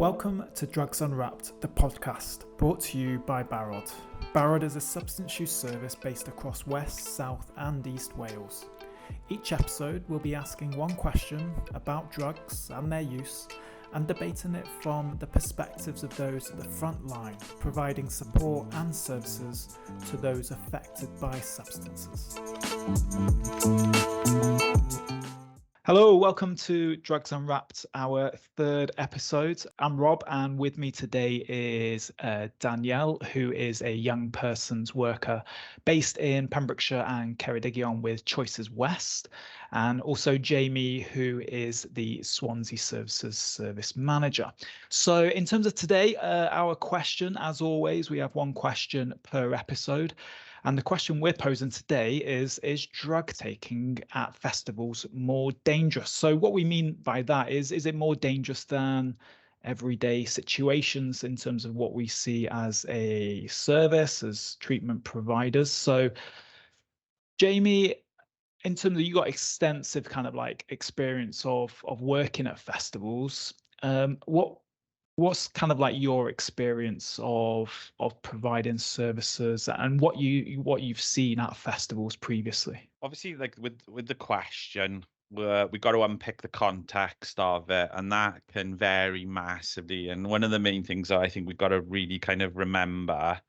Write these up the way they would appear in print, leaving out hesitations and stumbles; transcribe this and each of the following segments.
Welcome to Drugs Unwrapped, the podcast, brought to you by Barod. Barod is a substance use service based across West, South and East Wales. Each episode will be asking one question about drugs and their use and debating it from the perspectives of those at the front line, providing support and services to those affected by substances. Hello, welcome to Drugs Unwrapped, our third episode. I'm Rob, and with me today is Danielle, who is a young person's worker based in Pembrokeshire and Ceredigion with Choices West, and also Jamie, who is the Swansea Services Service Manager. So in terms of today, our question, as always, we have one question per episode. And the question we're posing today is drug taking at festivals more dangerous? So what we mean by that is it more dangerous than everyday situations in terms of what we see as a service, as treatment providers? So Jamie, in terms of, you got extensive kind of like experience of working at festivals. What's kind of like your experience of providing services and what you've seen at festivals previously? Obviously, like with the question, we got to unpick the context of it, and that can vary massively. And one of the main things that I think we've got to really kind of remember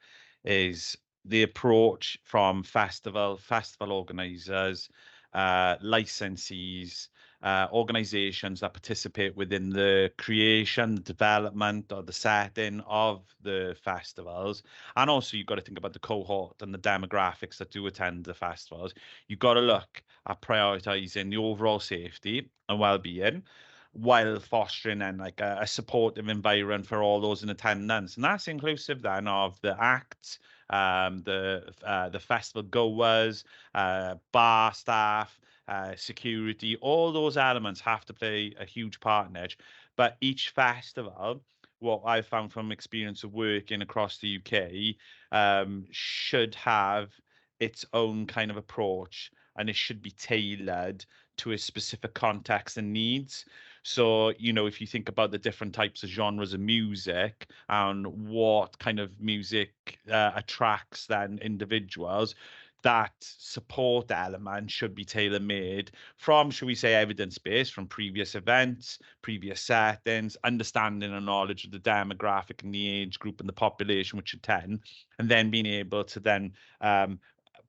is the approach from festival organizers, licensees, organizations that participate within the creation, the development, or the setting of the festivals. And also, you've got to think about the cohort and the demographics that do attend the festivals. You've got to look at prioritizing the overall safety and well-being, while fostering and like a supportive environment for all those in attendance. And that's inclusive then of the acts, the festival goers, bar staff, security. All those elements have to play a huge part in it. But each festival, what I've found from experience of working across the UK, should have its own kind of approach, and it should be tailored to a specific context and needs. So, you know, if you think about the different types of genres of music and what kind of music attracts then individuals, that support element should be tailor-made from, should we say, evidence-based, from previous events, previous settings, understanding and knowledge of the demographic and the age group and the population which attend, and then being able to then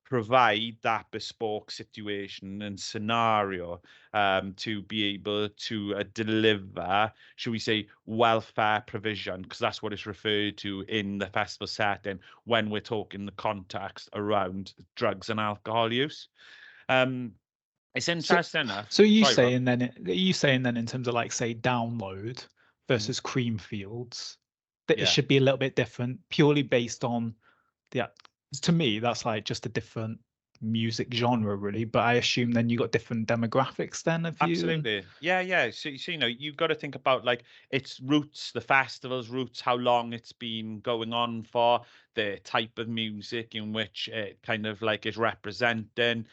provide that bespoke situation and scenario to be able to deliver, should we say, welfare provision, because that's what it's referred to in the festival setting when we're talking the context around drugs and alcohol use. It's interesting enough. So are you saying then in terms of like, say, download versus Creamfields, that it should be a little bit different purely based on to me, that's like just a different music genre, really. But I assume then you got different demographics then of you. Absolutely. Yeah. So you know, you've got to think about like its roots, the festival's roots, how long it's been going on for, the type of music in which it kind of like is representing,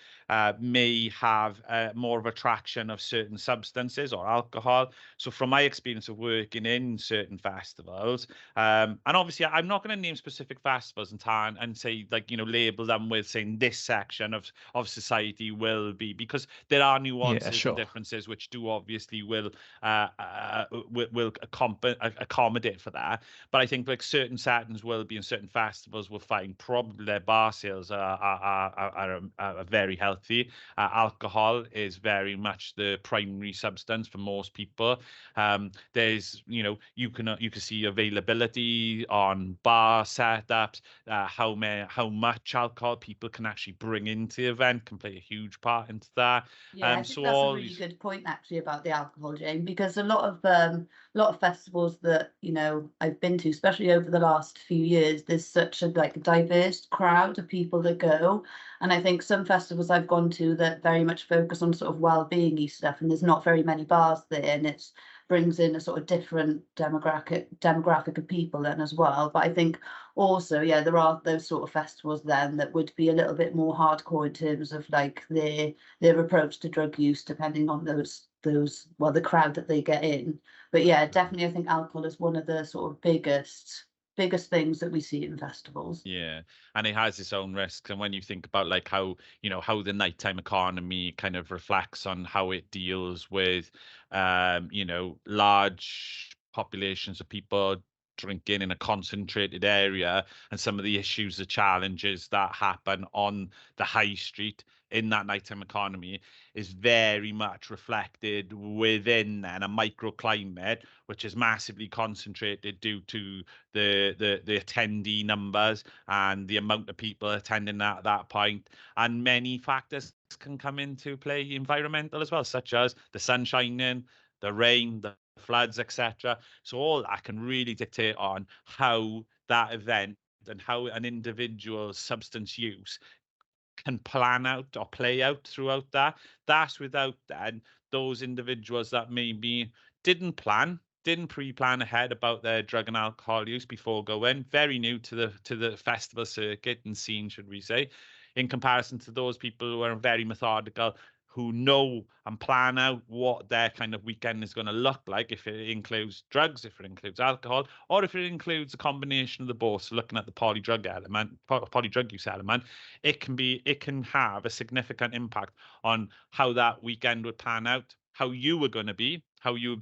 may have more of attraction of certain substances or alcohol. So from my experience of working in certain festivals, and obviously I'm not going to name specific festivals and say, like, you know, label them with saying this section of society will be, because there are nuances and differences which do obviously will accommodate for that. But I think like certain settings will be, in certain festivals will find probably their bar sales are very healthy. Alcohol is very much the primary substance for most people. There's, you know, you can see availability on bar setups, how much alcohol people can actually bring into the event can play a huge part into that. Yeah, I think so that's a really good point actually about the alcohol, Jane, because a lot of festivals that, you know, I've been to, especially over the last few years, there's such a like diverse crowd of people that go. And I think some festivals I've gone to that very much focus on sort of well-being-y stuff, and there's not very many bars there, and it brings in a sort of different demographic of people then as well. But I think also, yeah, there are those sort of festivals then that would be a little bit more hardcore in terms of like their approach to drug use, depending on those well, the crowd that they get in. But yeah, definitely I think alcohol is one of the sort of biggest things that we see in festivals. Yeah, and it has its own risks. And when you think about like how, you know, how the nighttime economy kind of reflects on how it deals with, you know, large populations of people drinking in a concentrated area, and some of the issues, the challenges that happen on the high street in that nighttime economy is very much reflected within then a microclimate which is massively concentrated due to the attendee numbers and the amount of people attending at that point. And many factors can come into play, environmental as well, such as the sun shining, the rain, the floods, etc. So all that can really dictate on how that event and how an individual's substance use can plan out or play out throughout that. That's without then those individuals that maybe didn't pre-plan ahead about their drug and alcohol use before going, very new to the festival circuit and scene, should we say, in comparison to those people who are very methodical, who know and plan out what their kind of weekend is going to look like, if it includes drugs, if it includes alcohol, or if it includes a combination of the both. So looking at the polydrug use element, it can have a significant impact on how that weekend would pan out, how you were going to be, how your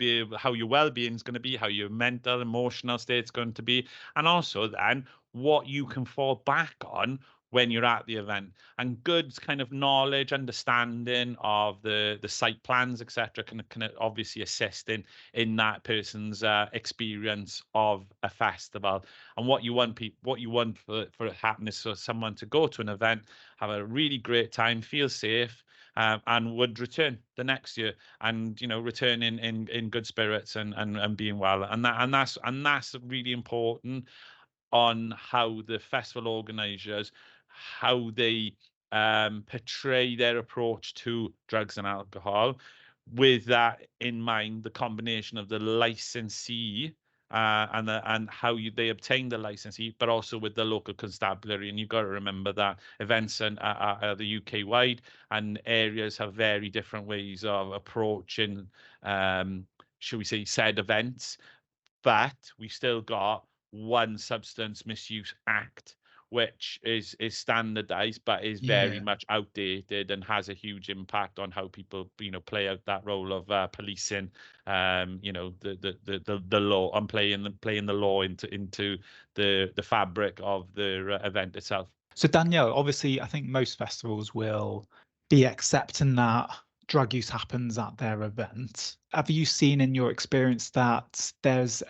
well-being is going to be, how your mental, emotional state is going to be, and also then what you can fall back on when you're at the event. And good kind of knowledge, understanding of the site plans, etc., can obviously assist in that person's experience of a festival. And what you want for it happen is for someone to go to an event, have a really great time, feel safe, and would return the next year, and you know, return in good spirits and being well. And that's really important on how the festival organizers, how they portray their approach to drugs and alcohol, with that in mind, the combination of the licensee and how they obtain the licensee, but also with the local constabulary. And you've got to remember that events are the UK wide, and areas have very different ways of approaching, shall we say, said events. But we've still got one Substance Misuse Act, which is standardized, but is very much outdated and has a huge impact on how people, you know, play out that role of policing, you know, the law, and playing the law into the fabric of the event itself. So Danielle, obviously, I think most festivals will be accepting that drug use happens at their event. Have you seen in your experience that there's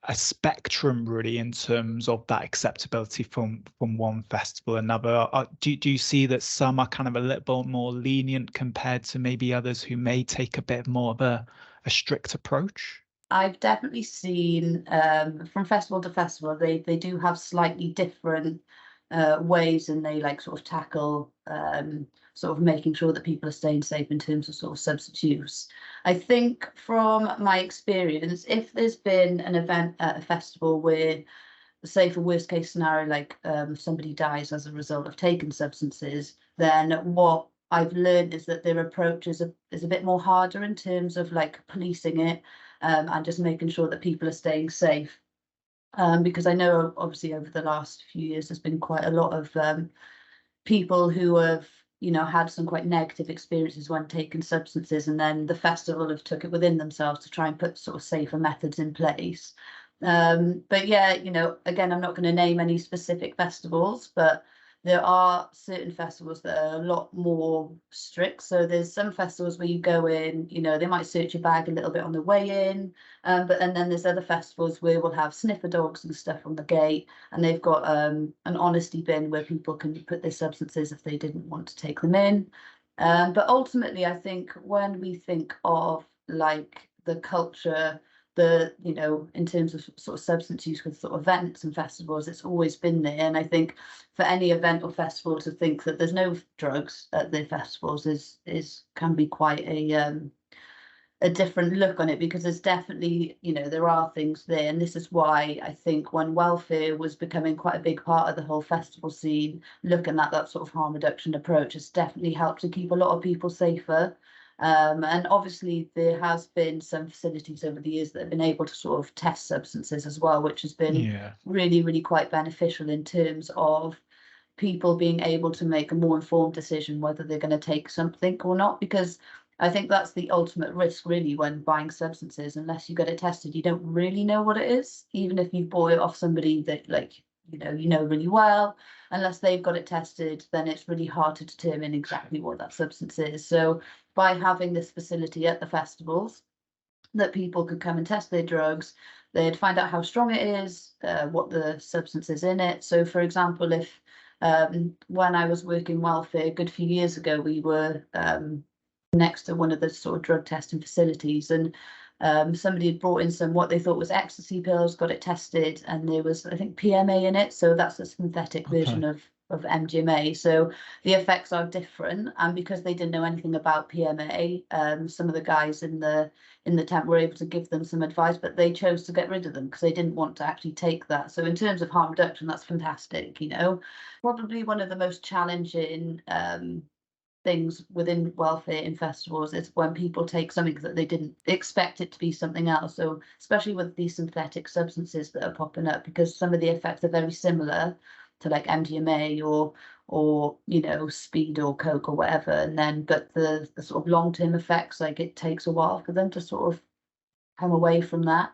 a spectrum really in terms of that acceptability from one festival to another? Do you see that some are kind of a little bit more lenient compared to maybe others who may take a bit more of a strict approach? I've definitely seen from festival to festival, they do have slightly different ways, and they like sort of tackle sort of making sure that people are staying safe in terms of sort of substance use. I think from my experience, if there's been an event at a festival where, say for worst case scenario, like somebody dies as a result of taking substances, then what I've learned is that their approach is a bit more harder in terms of like policing it, and just making sure that people are staying safe. Because I know obviously over the last few years there's been quite a lot of people who have, you know, had some quite negative experiences when taking substances, and then the festival have took it within themselves to try and put sort of safer methods in place. But yeah, you know, again, I'm not going to name any specific festivals, but there are certain festivals that are a lot more strict. So there's some festivals where you go in, you know, they might search your bag a little bit on the way in, but and then there's other festivals where we'll have sniffer dogs and stuff on the gate, and they've got an honesty bin where people can put their substances if they didn't want to take them in. But ultimately, I think when we think of like the culture in terms of sort of substance use with sort of events and festivals, it's always been there. And I think for any event or festival to think that there's no drugs at the festivals can be quite a different look on it, because there's definitely, there are things there. And this is why I think when welfare was becoming quite a big part of the whole festival scene, looking at that sort of harm reduction approach has definitely helped to keep a lot of people safer. And obviously there has been some facilities over the years that have been able to sort of test substances as well, which has been really, really quite beneficial in terms of people being able to make a more informed decision whether they're going to take something or not. Because I think that's the ultimate risk really when buying substances. Unless you get it tested, you don't really know what it is, even if you bought it off somebody that you know really well. Unless they've got it tested, then it's really hard to determine exactly what that substance is. So by having this facility at the festivals that people could come and test their drugs, they'd find out how strong it is, what the substance is in it. So for example, if when I was working welfare a good few years ago, we were next to one of the sort of drug testing facilities, and somebody had brought in some what they thought was ecstasy pills, got it tested, and there was, I think, PMA in it. So that's a synthetic version of MDMA. So the effects are different, and because they didn't know anything about PMA, some of the guys in the tent were able to give them some advice, but they chose to get rid of them because they didn't want to actually take that. So in terms of harm reduction, that's fantastic. Probably one of the most challenging things within welfare in festivals is when people take something that they didn't expect it to be something else. So especially with these synthetic substances that are popping up, because some of the effects are very similar to like MDMA or speed or coke or whatever, and then but the sort of long-term effects, like it takes a while for them to sort of come away from that.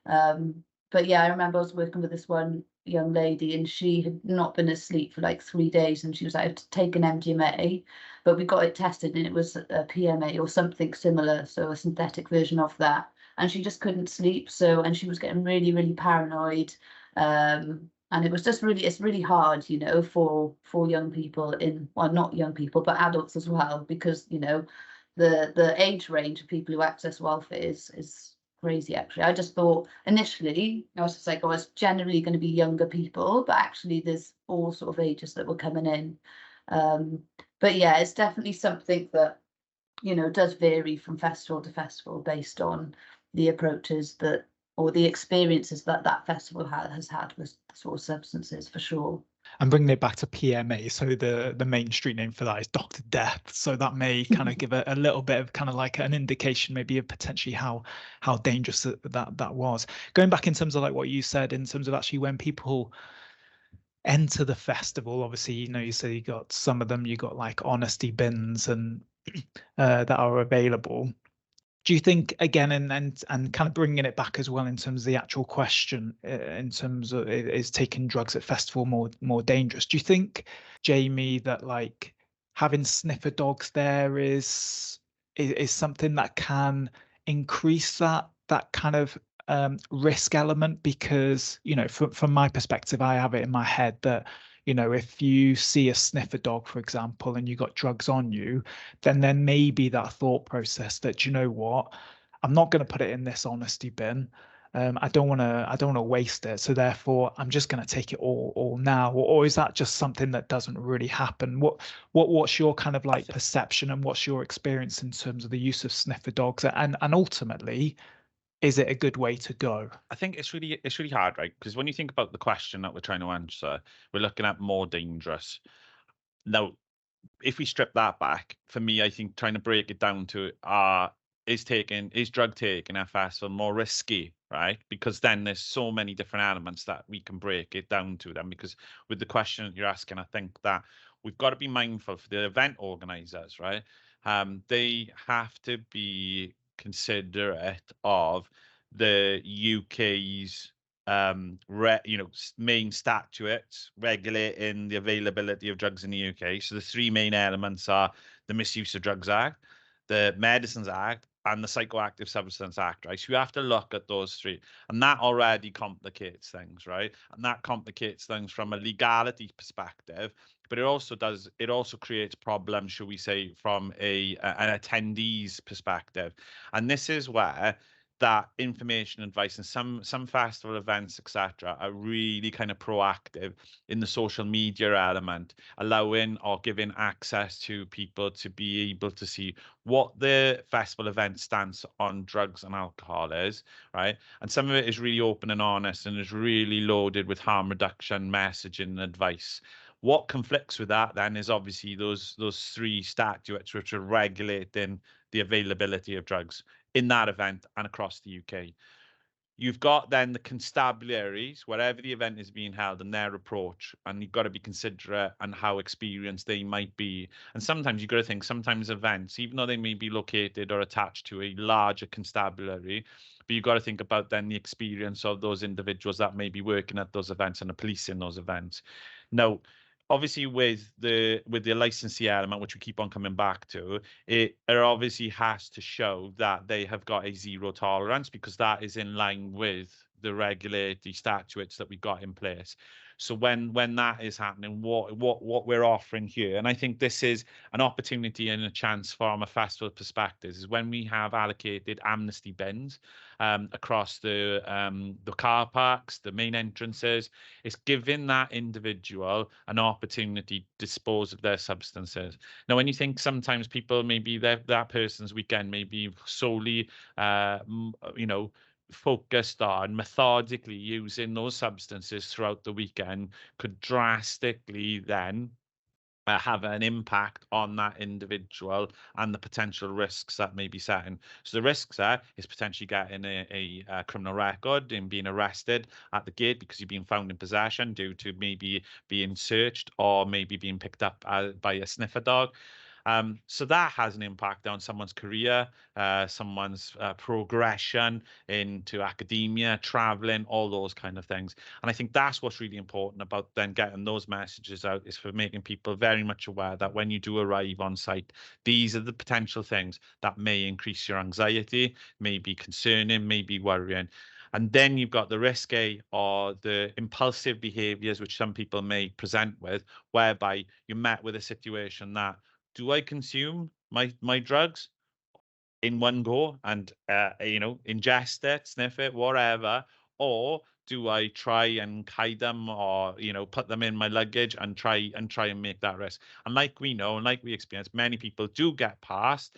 But yeah, I remember I was working with this one young lady, and she had not been asleep for like 3 days, and she was like, taken MDMA, but we got it tested and it was a PMA or something similar, so a synthetic version of that, and she just couldn't sleep. And she was getting really, really paranoid. And it was just it's really hard, for young people well, not young people, but adults as well, because, the age range of people who access welfare is crazy. Actually, I just thought initially I was just like, oh, it's generally going to be younger people, but actually there's all sort of ages that were coming in. But yeah, it's definitely something that does vary from festival to festival based on the approaches or the experiences that festival has had with sort of substances, for sure. And bringing it back to PMA, so the main street name for that is Dr. Death. So that may kind of give a little bit of kind of like an indication maybe of potentially how dangerous that was. Going back in terms of like what you said, in terms of actually when people enter the festival, obviously, you say you got some of them, you got like honesty bins and that are available. Do you think, again, and kind of bringing it back as well in terms of the actual question, in terms of is taking drugs at festival more dangerous? Do you think, Jamie, that like having sniffer dogs there is something that can increase that kind of risk element? Because from my perspective, I have it in my head that if you see a sniffer dog, for example, and you got drugs on you, then there may be that thought process that, what, I'm not going to put it in this honesty bin. I don't want to waste it. So therefore, I'm just going to take it all now. Or is that just something that doesn't really happen? What's your kind of like perception, and what's your experience in terms of the use of sniffer dogs? And ultimately, is it a good way to go? I think it's really hard, right? Because when you think about the question that we're trying to answer, we're looking at more dangerous. Now, if we strip that back, for me, I think trying to break it down to is drug taking at festival more risky, right? Because then there's so many different elements that we can break it down to them. Because with the question that you're asking, I think that we've got to be mindful for the event organizers, right? They have to be considerate of the UK's main statutes regulating the availability of drugs in the UK. So the three main elements are the Misuse of Drugs Act, the Medicines Act, and the Psychoactive Substance Act, right? So you have to look at those three, and that already complicates things, right? And that complicates things from a legality perspective, but it also creates problems, shall we say, from an attendee's perspective. And this is where that information advice, and some festival events, etc., are really kind of proactive in the social media element, allowing or giving access to people to be able to see what the festival event stance on drugs and alcohol is, right? And some of it is really open and honest and is really loaded with harm reduction messaging and advice. What conflicts with that then is obviously those three statutes which are regulating the availability of drugs in that event and across the UK. You've got then the constabularies, wherever the event is being held, and their approach, and you've got to be considerate and how experienced they might be. And sometimes you've got to think, sometimes events, even though they may be located or attached to a larger constabulary, but you've got to think about then the experience of those individuals that may be working at those events and the police in those events. Now, obviously with the licensee element, which we keep on coming back to, it obviously has to show that they have got a zero tolerance, because that is in line with the regulatory statutes that we got in place. So when that is happening, what we're offering here, and I think this is an opportunity and a chance from a festival perspective, is when we have allocated amnesty bins across the car parks, the main entrances, it's giving that individual an opportunity to dispose of their substances. Now, when you think sometimes people, maybe that person's weekend may be solely, focused on methodically using those substances throughout the weekend, could drastically then have an impact on that individual and the potential risks that may be setting. So the risks there is potentially getting a criminal record and being arrested at the gate because you've been found in possession due to maybe being searched or maybe being picked up by a sniffer dog. So that has an impact on someone's career, someone's progression into academia, traveling, all those kind of things. And I think that's what's really important about then getting those messages out, is for making people very much aware that when you do arrive on site, these are the potential things that may increase your anxiety, may be concerning, may be worrying. And then you've got the risky or the impulsive behaviors, which some people may present with, whereby you're met with a situation that, do I consume my drugs in one go and ingest it, sniff it, whatever, or do I try and hide them or put them in my luggage and try and make that risk? And like we know and like we experience, many people do get past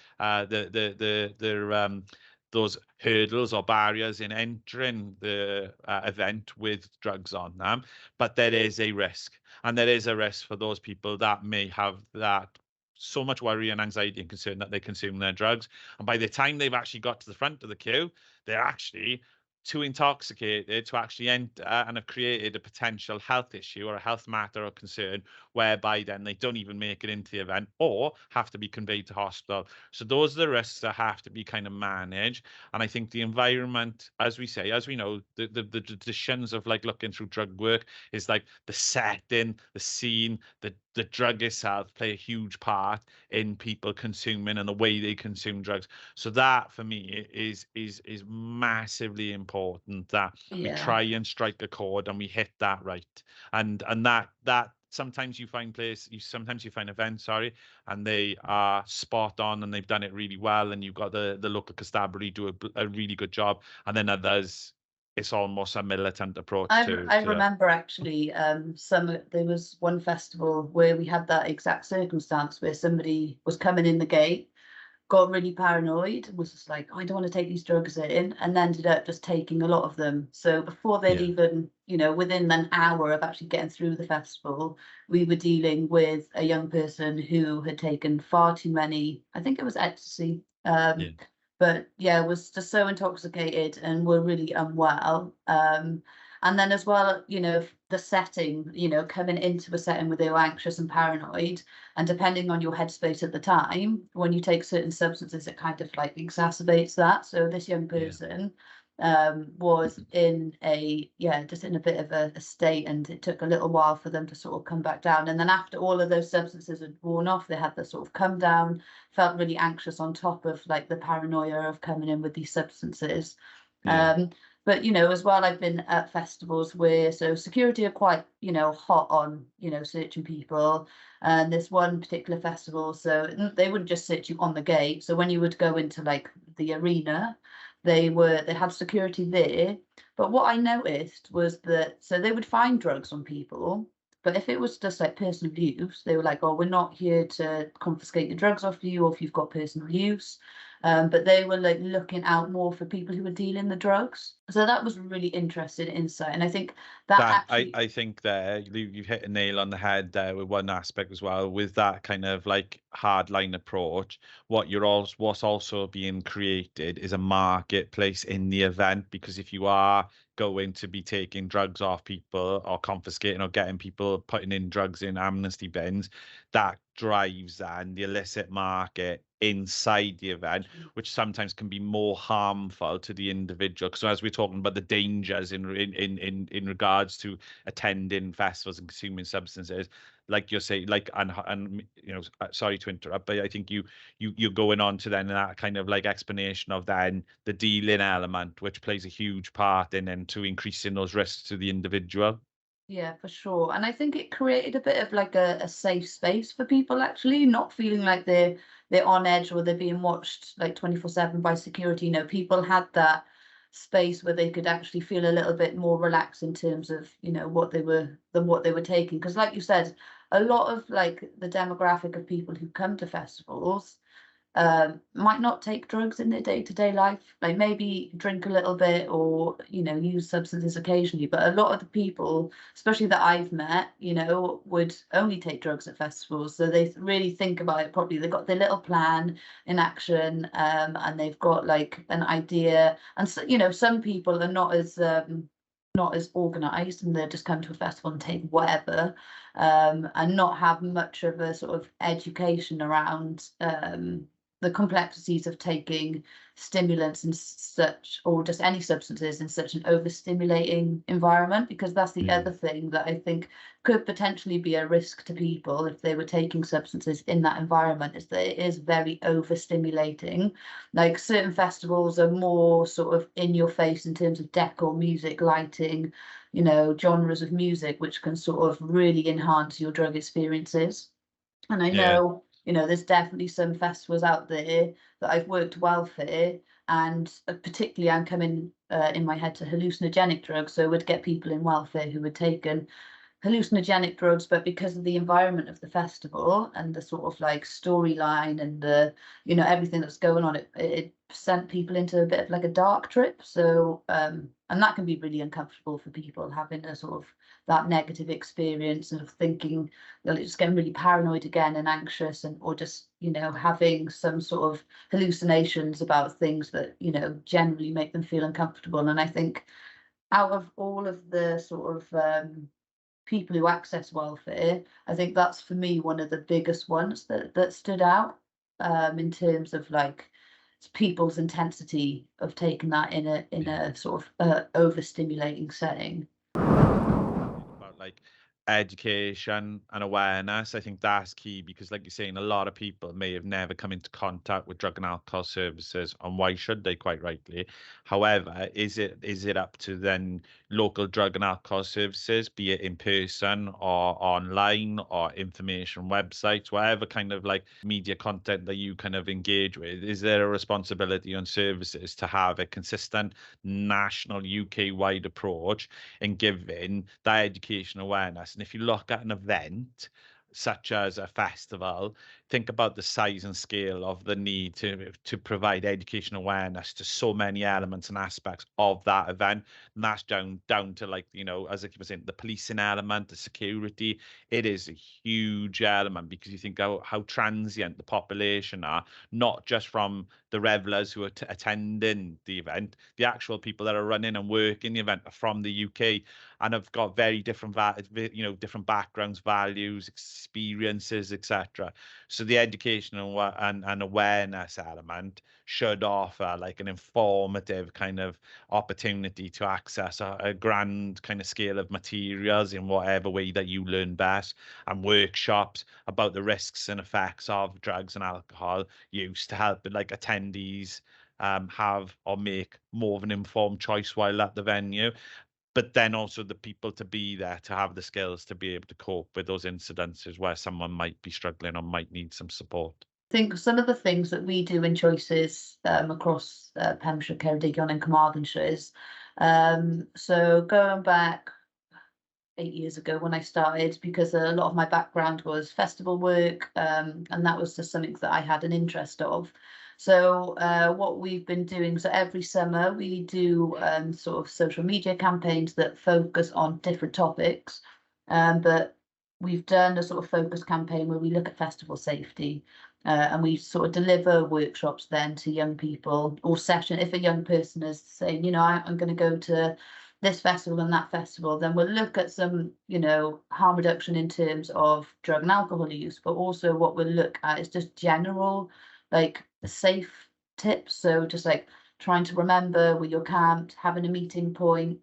those hurdles or barriers in entering the event with drugs on them, but there is a risk, and there is a risk for those people that may have that so much worry and anxiety and concern that they consume their drugs, and by the time they've actually got to the front of the queue, they're actually too intoxicated to actually enter and have created a potential health issue or a health matter or concern, whereby then they don't even make it into the event or have to be conveyed to hospital. So those are the risks that have to be kind of managed. And I think the environment, as we say, as we know, the traditions of like looking through drug work is like the setting, the scene, the drug itself play a huge part in people consuming and the way they consume drugs. So that for me is massively important, that we try and strike a chord and we hit that right. And that sometimes you find events, sorry, and they are spot on and they've done it really well, and you've got the local constabulary do a really good job, and then others, it's almost a militant approach. I remember actually there was one festival where we had that exact circumstance where somebody was coming in the gate, got really paranoid, was just like, I don't want to take these drugs in, and ended up just taking a lot of them. So before they'd even, within an hour of actually getting through the festival, we were dealing with a young person who had taken far too many, I think it was ecstasy, but was just so intoxicated and were really unwell. And then as well, the setting, coming into a setting where they were anxious and paranoid, and depending on your headspace at the time, when you take certain substances, it kind of like exacerbates that. So this young person was in just in a bit of a state, and it took a little while for them to sort of come back down. And then after all of those substances had worn off, they had the sort of come down, felt really anxious on top of like the paranoia of coming in with these substances. But as well, I've been at festivals where security are quite hot on searching people. And this one particular festival, so they wouldn't just search you on the gate. So when you would go into like the arena, they had security there. But what I noticed was that, so they would find drugs on people, but if it was just like personal use, they were like, oh, we're not here to confiscate the drugs off you, or if you've got personal use. But they were like looking out more for people who were dealing the drugs. So that was really interesting insight. And I think that actually, I think there you hit a nail on the head there with one aspect as well. With that kind of like hardline approach, what's also being created is a marketplace in the event, because if you are going to be taking drugs off people or confiscating or getting people putting in drugs in amnesty bins, that drives then the illicit market inside the event, which sometimes can be more harmful to the individual. So as we're talking about the dangers in regards to attending festivals and consuming substances, like you're saying, like and you know, sorry to interrupt, but I think you're going on to then that kind of like explanation of then the dealing element, which plays a huge part in to increasing those risks to the individual. yeah, for sure. And I think it created a bit of like a safe space for people, actually, not feeling like they're on edge or they're being watched like 24/7 by security. You know, people had that space where they could actually feel a little bit more relaxed in terms of, you know, what they were taking. Because like you said, a lot of like the demographic of people who come to festivals might not take drugs in their day-to-day life, like maybe drink a little bit or, you know, use substances occasionally. But a lot of the people, especially that I've met, you know, would only take drugs at festivals. So they really think about it properly. They've got their little plan in action, and they've got like an idea. And so, you know, some people are not as organized, and they just come to a festival and take whatever, and not have much of a sort of education around the complexities of taking stimulants and such, or just any substances in such an overstimulating environment, because that's the other thing that I think could potentially be a risk to people if they were taking substances in that environment, is that it is very overstimulating. Like certain festivals are more sort of in your face in terms of decor, music, lighting, you know, genres of music, which can sort of really enhance your drug experiences. And I Yeah. know, you know, there's definitely some festivals out there that I've worked welfare, and particularly I'm coming in my head to hallucinogenic drugs. So I would get people in welfare who had taken hallucinogenic drugs, but because of the environment of the festival and the sort of like storyline and the, you know, everything that's going on, it sent people into a bit of like a dark trip. So and that can be really uncomfortable for people, having a sort of that negative experience of thinking they're just getting really paranoid again and anxious, and or just, you know, having some sort of hallucinations about things that, you know, generally make them feel uncomfortable. And I think out of all of the sort of people who access welfare, I think that's for me one of the biggest ones that stood out, in terms of like people's intensity of taking that in a sort of overstimulating setting. About like education and awareness, I think that's key, because like you're saying, a lot of people may have never come into contact with drug and alcohol services, and why should they, quite rightly. However, is it up to then local drug and alcohol services, be it in person or online or information websites, whatever kind of like media content that you kind of engage with, is there a responsibility on services to have a consistent national UK wide approach in giving that education awareness? And if you look at an event such as a festival, think about the size and scale of the need to provide education awareness to so many elements and aspects of that event. And that's down to, like, you know, as I was saying, the policing element, the security. It is a huge element, because you think how transient the population are, not just from the revelers who are attending the event, the actual people that are running and working the event are from the UK and have got very different, you know, different backgrounds, values, experiences, etc. So the education and awareness element should offer like an informative kind of opportunity to access a grand kind of scale of materials in whatever way that you learn best, and workshops about the risks and effects of drugs and alcohol use, to help like attendees have or make more of an informed choice while at the venue, but then also the people to be there to have the skills to be able to cope with those incidences where someone might be struggling or might need some support. I think some of the things that we do in choices across Pembrokeshire, Ceredigion and Carmarthenshire is, so going back 8 years ago when I started, because a lot of my background was festival work, and that was just something that I had an interest of. So what we've been doing, so every summer we do sort of social media campaigns that focus on different topics, but we've done a sort of focus campaign where we look at festival safety. And we sort of deliver workshops then to young people, or session. If a young person is saying, you know, I'm going to go to this festival and that festival, then we'll look at some, you know, harm reduction in terms of drug and alcohol use, but also what we'll look at is just general, like safe tips. So just like trying to remember where you're camped, having a meeting point,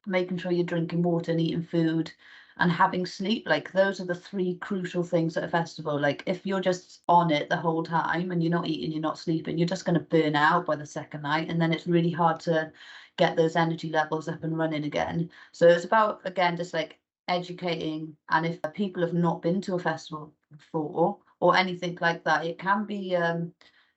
making sure you're drinking water and eating food, and having sleep. Like those are the three crucial things at a festival. Like if you're just on it the whole time and you're not eating, you're not sleeping, you're just going to burn out by the second night, and then it's really hard to get those energy levels up and running again. So it's about, again, just like educating. And if people have not been to a festival before or anything like that, it can be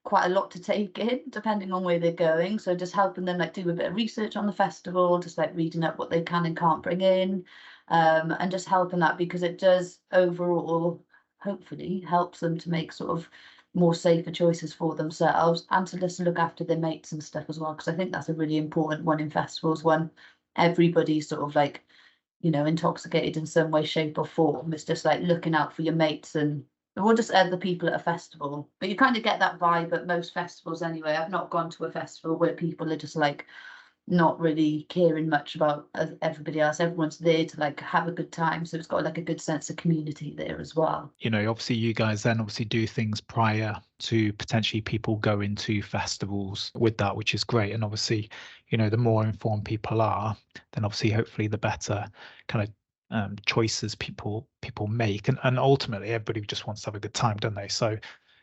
quite a lot to take in depending on where they're going. So just helping them like do a bit of research on the festival, just like reading up what they can and can't bring in, and just helping that, because it does overall hopefully helps them to make sort of more safer choices for themselves, and to just look after their mates and stuff as well, because I think that's a really important one in festivals, when everybody's sort of like, you know, intoxicated in some way, shape or form. It's just like looking out for your mates and or just other people at a festival. But you kind of get that vibe at most festivals anyway. I've not gone to a festival where people are just like not really caring much about everybody else. Everyone's there to like have a good time, so it's got like a good sense of community there as well. You know, obviously you guys then obviously do things prior to potentially people going to festivals with that, which is great. And obviously, you know, the more informed people are, then obviously hopefully the better kind of choices people make, and ultimately everybody just wants to have a good time, don't they? So,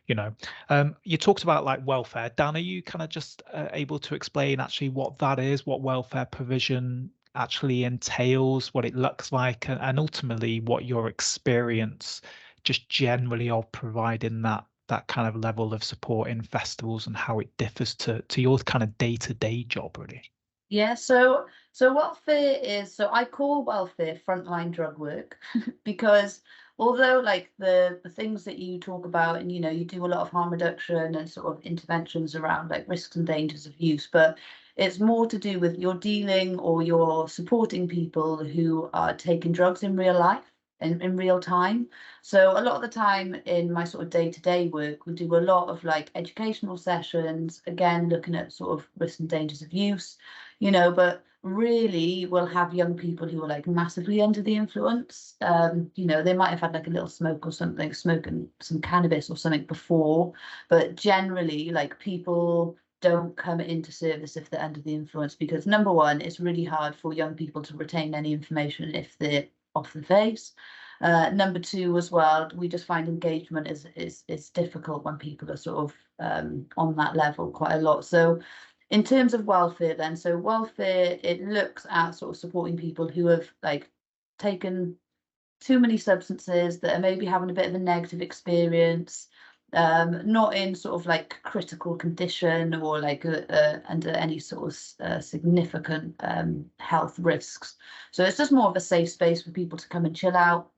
you know, you talked about like welfare. Dan, are you kind of just able to explain actually what that is, what welfare provision actually entails, what it looks like, and ultimately what your experience just generally of providing that kind of level of support in festivals and how it differs to your kind of day-to-day job, really? Yeah, so welfare is, so I call welfare frontline drug work because although like the things that you talk about, and you know, you do a lot of harm reduction and sort of interventions around like risks and dangers of use, but it's more to do with you're dealing or you're supporting people who are taking drugs in real life and in real time. So a lot of the time in my sort of day-to-day work, we do a lot of like educational sessions, again looking at sort of risks and dangers of use, you know, but really we'll have young people who are like massively under the influence. You know, they might have had like a little smoke or something, smoking some cannabis or something before, but generally like people don't come into service if they're under the influence, because number one, it's really hard for young people to retain any information if they're off the face. Number two as well, we just find engagement is difficult when people are sort of on that level quite a lot. So in terms of welfare then, so welfare, it looks at sort of supporting people who have like taken too many substances, that are maybe having a bit of a negative experience, not in sort of like critical condition or like under any sort of significant health risks. So it's just more of a safe space for people to come and chill out.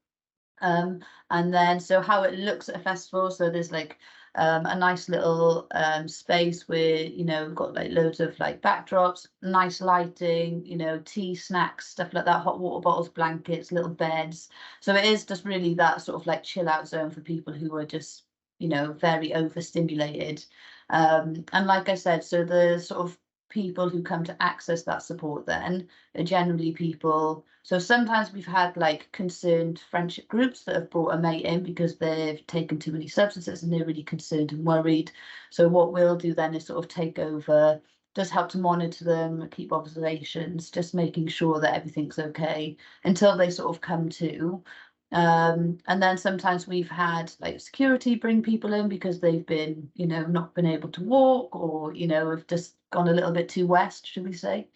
And then so how it looks at a festival, so there's like a nice little space where, you know, we've got like loads of like backdrops, nice lighting, you know, tea, snacks, stuff like that, hot water bottles, blankets, little beds. So it is just really that sort of like chill out zone for people who are just, you know, very overstimulated. And like I said, so the sort of people who come to access that support then are generally people, so sometimes we've had like concerned friendship groups that have brought a mate in because they've taken too many substances and they're really concerned and worried. So what we'll do then is sort of take over, just help to monitor them, keep observations, just making sure that everything's okay until they sort of come to. And then sometimes we've had like security bring people in because they've been, you know, not been able to walk, or, you know, have just gone a little bit too west, should we say.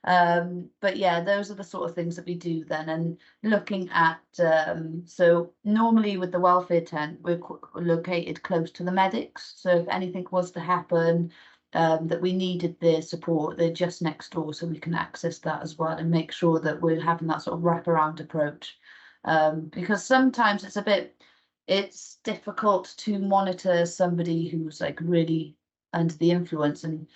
But yeah, those are the sort of things that we do then. And looking at, so normally with the welfare tent, we're located close to the medics. So if anything was to happen, that we needed their support, they're just next door, so we can access that as well and make sure that we're having that sort of wraparound approach. Because sometimes it's difficult to monitor somebody who's like really under the influence, and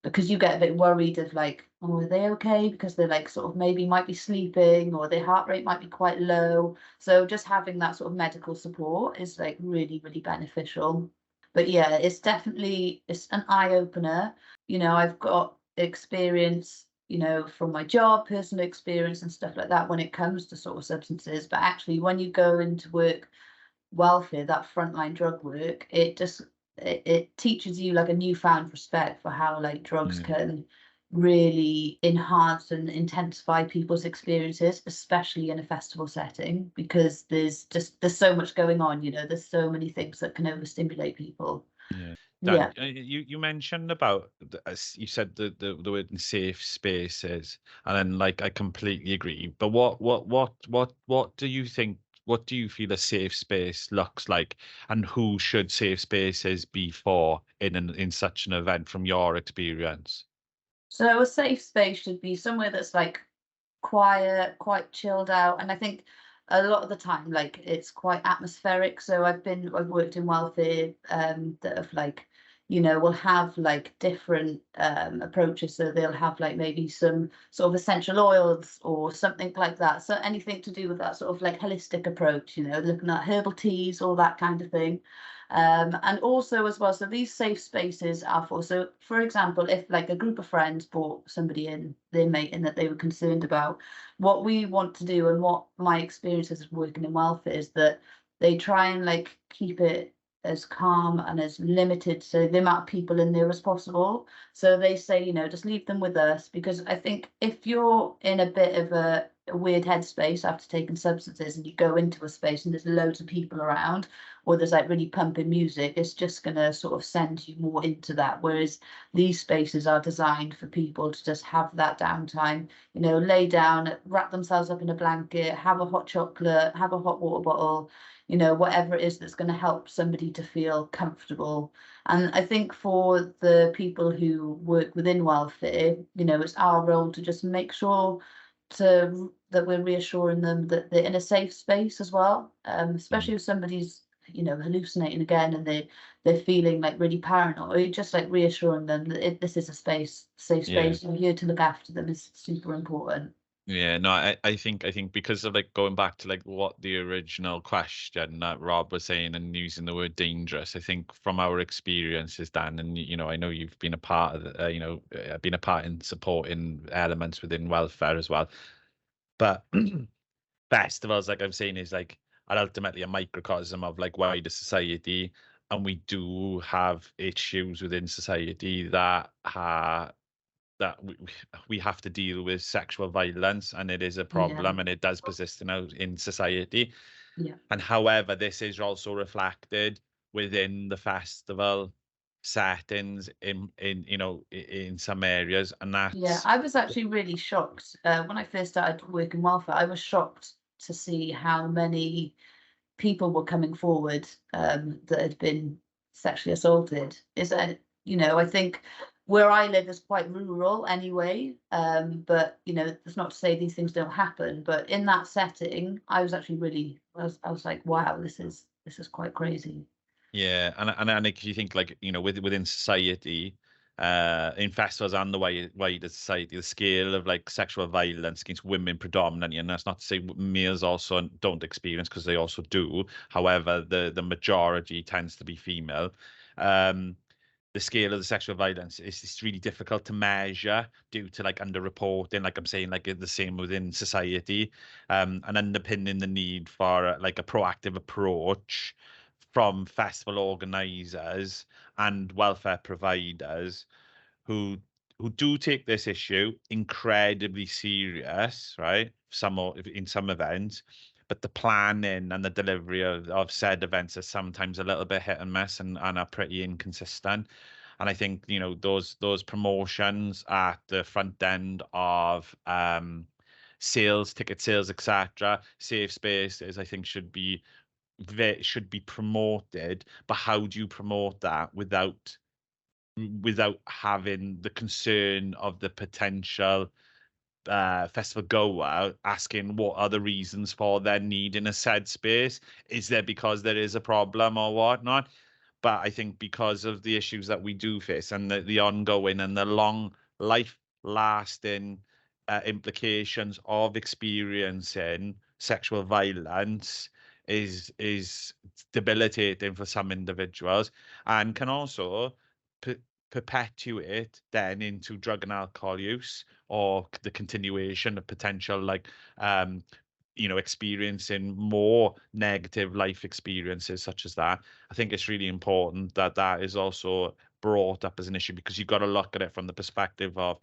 because you get a bit worried of like, oh, are they okay? Because they're like sort of maybe might be sleeping or their heart rate might be quite low. So just having that sort of medical support is like really, really beneficial. But yeah, it's an eye opener. I've got experience, from my job, personal experience and stuff like that when it comes to sort of substances. But actually, when you go into work welfare, that frontline drug work, it teaches you like a newfound respect for how like drugs can really enhance and intensify people's experiences, especially in a festival setting, because there's so much going on, there's so many things that can overstimulate people. Yeah. Yeah. Dan, you mentioned about as you said the word in safe spaces, and then like I completely agree. But what do you think? What do you feel a safe space looks like, and who should safe spaces be for in such an event from your experience? So a safe space should be somewhere that's like quiet, quite chilled out. And I think a lot of the time, like it's quite atmospheric. So I've worked in welfare that have like, will have like different approaches. So they'll have like maybe some sort of essential oils or something like that. So anything to do with that sort of like holistic approach, looking at herbal teas, all that kind of thing. And also as well, so these safe spaces are so for example, if like a group of friends brought somebody in, their mate in that they were concerned about, what we want to do and what my experiences of working in welfare is that they try and like keep it as calm and as limited, so the amount of people in there as possible. So they say, just leave them with us, because I think if you're in a bit of a weird headspace after taking substances and you go into a space and there's loads of people around, or there's like really pumping music, it's just going to sort of send you more into that. Whereas these spaces are designed for people to just have that downtime, lay down, wrap themselves up in a blanket, have a hot chocolate, have a hot water bottle, whatever it is that's going to help somebody to feel comfortable. And I think for the people who work within welfare, it's our role to just make sure that we're reassuring them that they're in a safe space as well, especially if somebody's hallucinating again and they're feeling like really paranoid, just like reassuring them that this is a safe space, and here to look after them is super important. Yeah, no, I think because of like going back to like what the original question that Rob was saying and using the word dangerous, I think from our experiences, Dan, and I know you've been a part of been a part in supporting elements within welfare as well. But festivals, like I'm saying, is like are ultimately a microcosm of like wider society, and we do have issues within society that we have to deal with sexual violence, and it is a problem, and it does persist in society. Yeah. And however, this is also reflected within the festival settings in some areas, and that's I was actually really shocked when I first started working welfare. I was shocked to see how many people were coming forward that had been sexually assaulted. Is that, I think where I live is quite rural anyway, but that's not to say these things don't happen. But in that setting, I was actually I was like, wow, this is quite crazy. Yeah, and if you think like within society, in festivals and the wider society, the scale of like sexual violence against women predominantly, and that's not to say males also don't experience, because they also do. However, the majority tends to be female. The scale of the sexual violence is really difficult to measure due to like underreporting, like I'm saying, like the same within society, and underpinning the need for like a proactive approach from festival organizers and welfare providers who do take this issue incredibly serious, right? In some events, but the planning and the delivery of said events are sometimes a little bit hit and miss, and are pretty inconsistent. And I think, you know, those promotions at the front end of sales, ticket sales, etc., safe spaces, I think should be promoted. But how do you promote that without having the concern of the potential festival goer asking what are the reasons for their need in a said space? Is there because there is a problem or whatnot? But I think because of the issues that we do face and the ongoing and the long life lasting implications of experiencing sexual violence is debilitating for some individuals, and can also perpetuate then into drug and alcohol use, or the continuation of potential, like you know, experiencing more negative life experiences such as that. I think it's really important that that is also brought up as an issue, because you've got to look at it from the perspective of,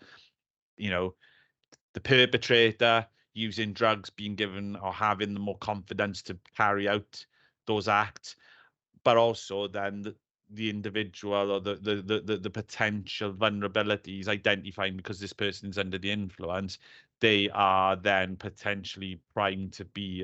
you know, the perpetrator using drugs, being given or having the more confidence to carry out those acts, but also then the individual or the potential vulnerabilities identifying, because this person is under the influence, they are then potentially primed to be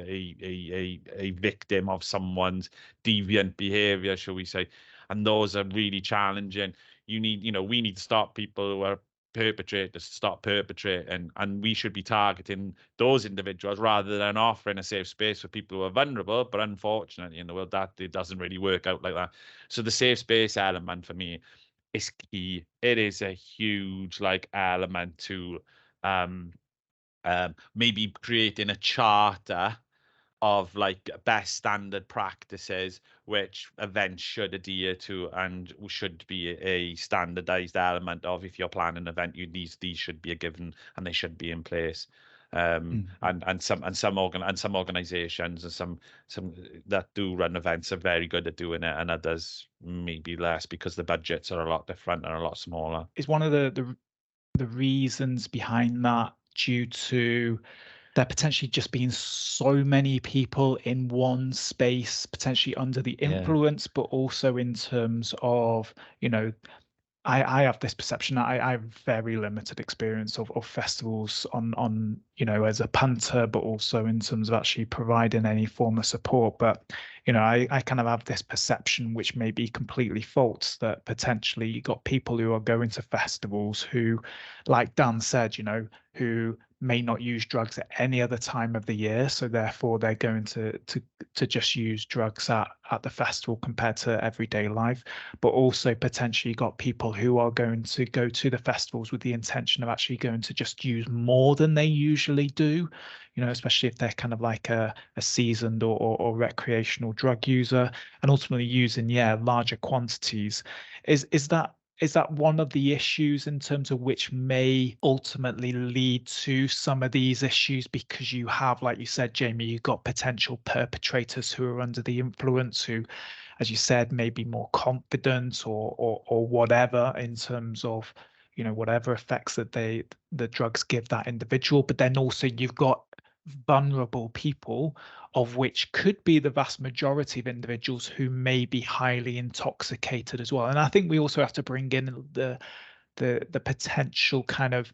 a victim of someone's deviant behavior, shall we say. And those are really challenging. You need, you know, we need to stop people who are perpetrators to stop perpetrating, and we should be targeting those individuals rather than offering a safe space for people who are vulnerable. But unfortunately in the world, that it doesn't really work out like that. So the safe space element for me is key. It is a huge like element to maybe creating a charter of like best standard practices which events should adhere to, and should be a standardized element of, if you're planning an event, these should be a given and they should be in place. And some organizations and some that do run events are very good at doing it, and others maybe less, because the budgets are a lot different and a lot smaller. Is one of the reasons behind that due to there potentially just being so many people in one space, potentially under the influence, but also in terms of, you know, I have this perception that I have very limited experience of festivals on, you know, as a punter, but also in terms of actually providing any form of support. But, you know, I kind of have this perception, which may be completely false, that potentially you got people who are going to festivals who, like Dan said, you know, who may not use drugs at any other time of the year, so therefore they're going to just use drugs at the festival compared to everyday life. But also potentially got people who are going to go to the festivals with the intention of actually going to just use more than they usually do, you know, especially if they're kind of like a seasoned or recreational drug user, and ultimately using larger quantities. Is that one of the issues in terms of which may ultimately lead to some of these issues? Because you have, like you said, Jamie, you've got potential perpetrators who are under the influence, who, as you said, may be more confident or whatever, in terms of, you know, whatever effects that the drugs give that individual. But then also you've got vulnerable people, of which could be the vast majority of individuals who may be highly intoxicated as well. And I think we also have to bring in the potential kind of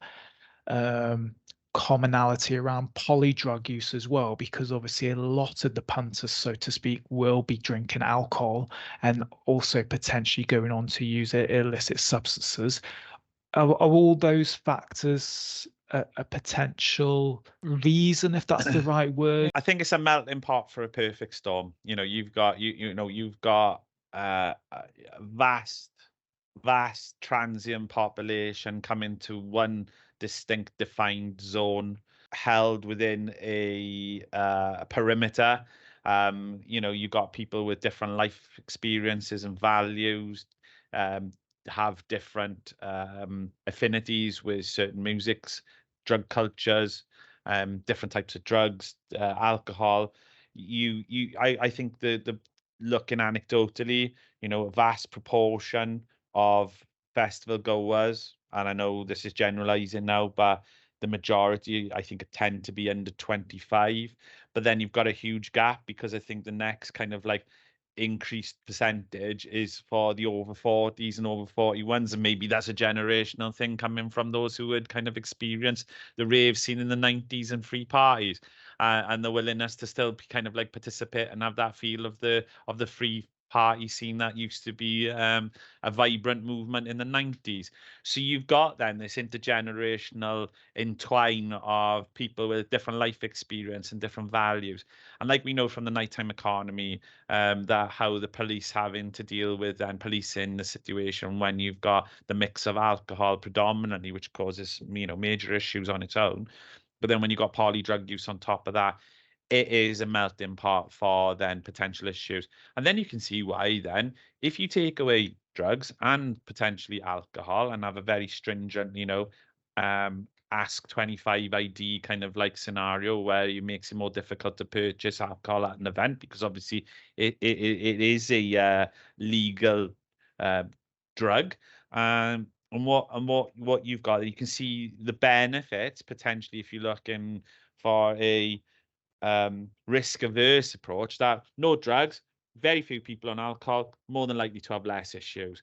commonality around polydrug use as well, because obviously a lot of the punters, so to speak, will be drinking alcohol and also potentially going on to use illicit substances. Are all those factors a potential reason, if that's the right word? I think it's a melting pot for a perfect storm. You know, you've got you've got a vast transient population coming to one distinct defined zone, held within a perimeter. You know, you got people with different life experiences and values, have different affinities with certain musics, drug cultures, different types of drugs, alcohol. I think the looking anecdotally, you know, a vast proportion of festival goers, and I know this is generalizing now, but the majority, I think, tend to be under 25. But then you've got a huge gap, because I think the next kind of like increased percentage is for the over 40s and over 41s, and maybe that's a generational thing coming from those who had kind of experienced the rave scene in the 90s and free parties, and the willingness to still be kind of like participate and have that feel of the free party scene that used to be a vibrant movement in the 90s. So you've got then this intergenerational entwine of people with different life experience and different values. And like we know from the nighttime economy, that how the police having to deal with and policing the situation when you've got the mix of alcohol predominantly, which causes, you know, major issues on its own. But then when you've got poly drug use on top of that, it is a melting pot for then potential issues. And then you can see why then, if you take away drugs and potentially alcohol and have a very stringent, you know, ask 25 ID kind of like scenario where it makes it more difficult to purchase alcohol at an event, because obviously it is a legal drug. And what you've got, you can see the benefits potentially if you're looking for a risk averse approach, that no drugs, very few people on alcohol, more than likely to have less issues.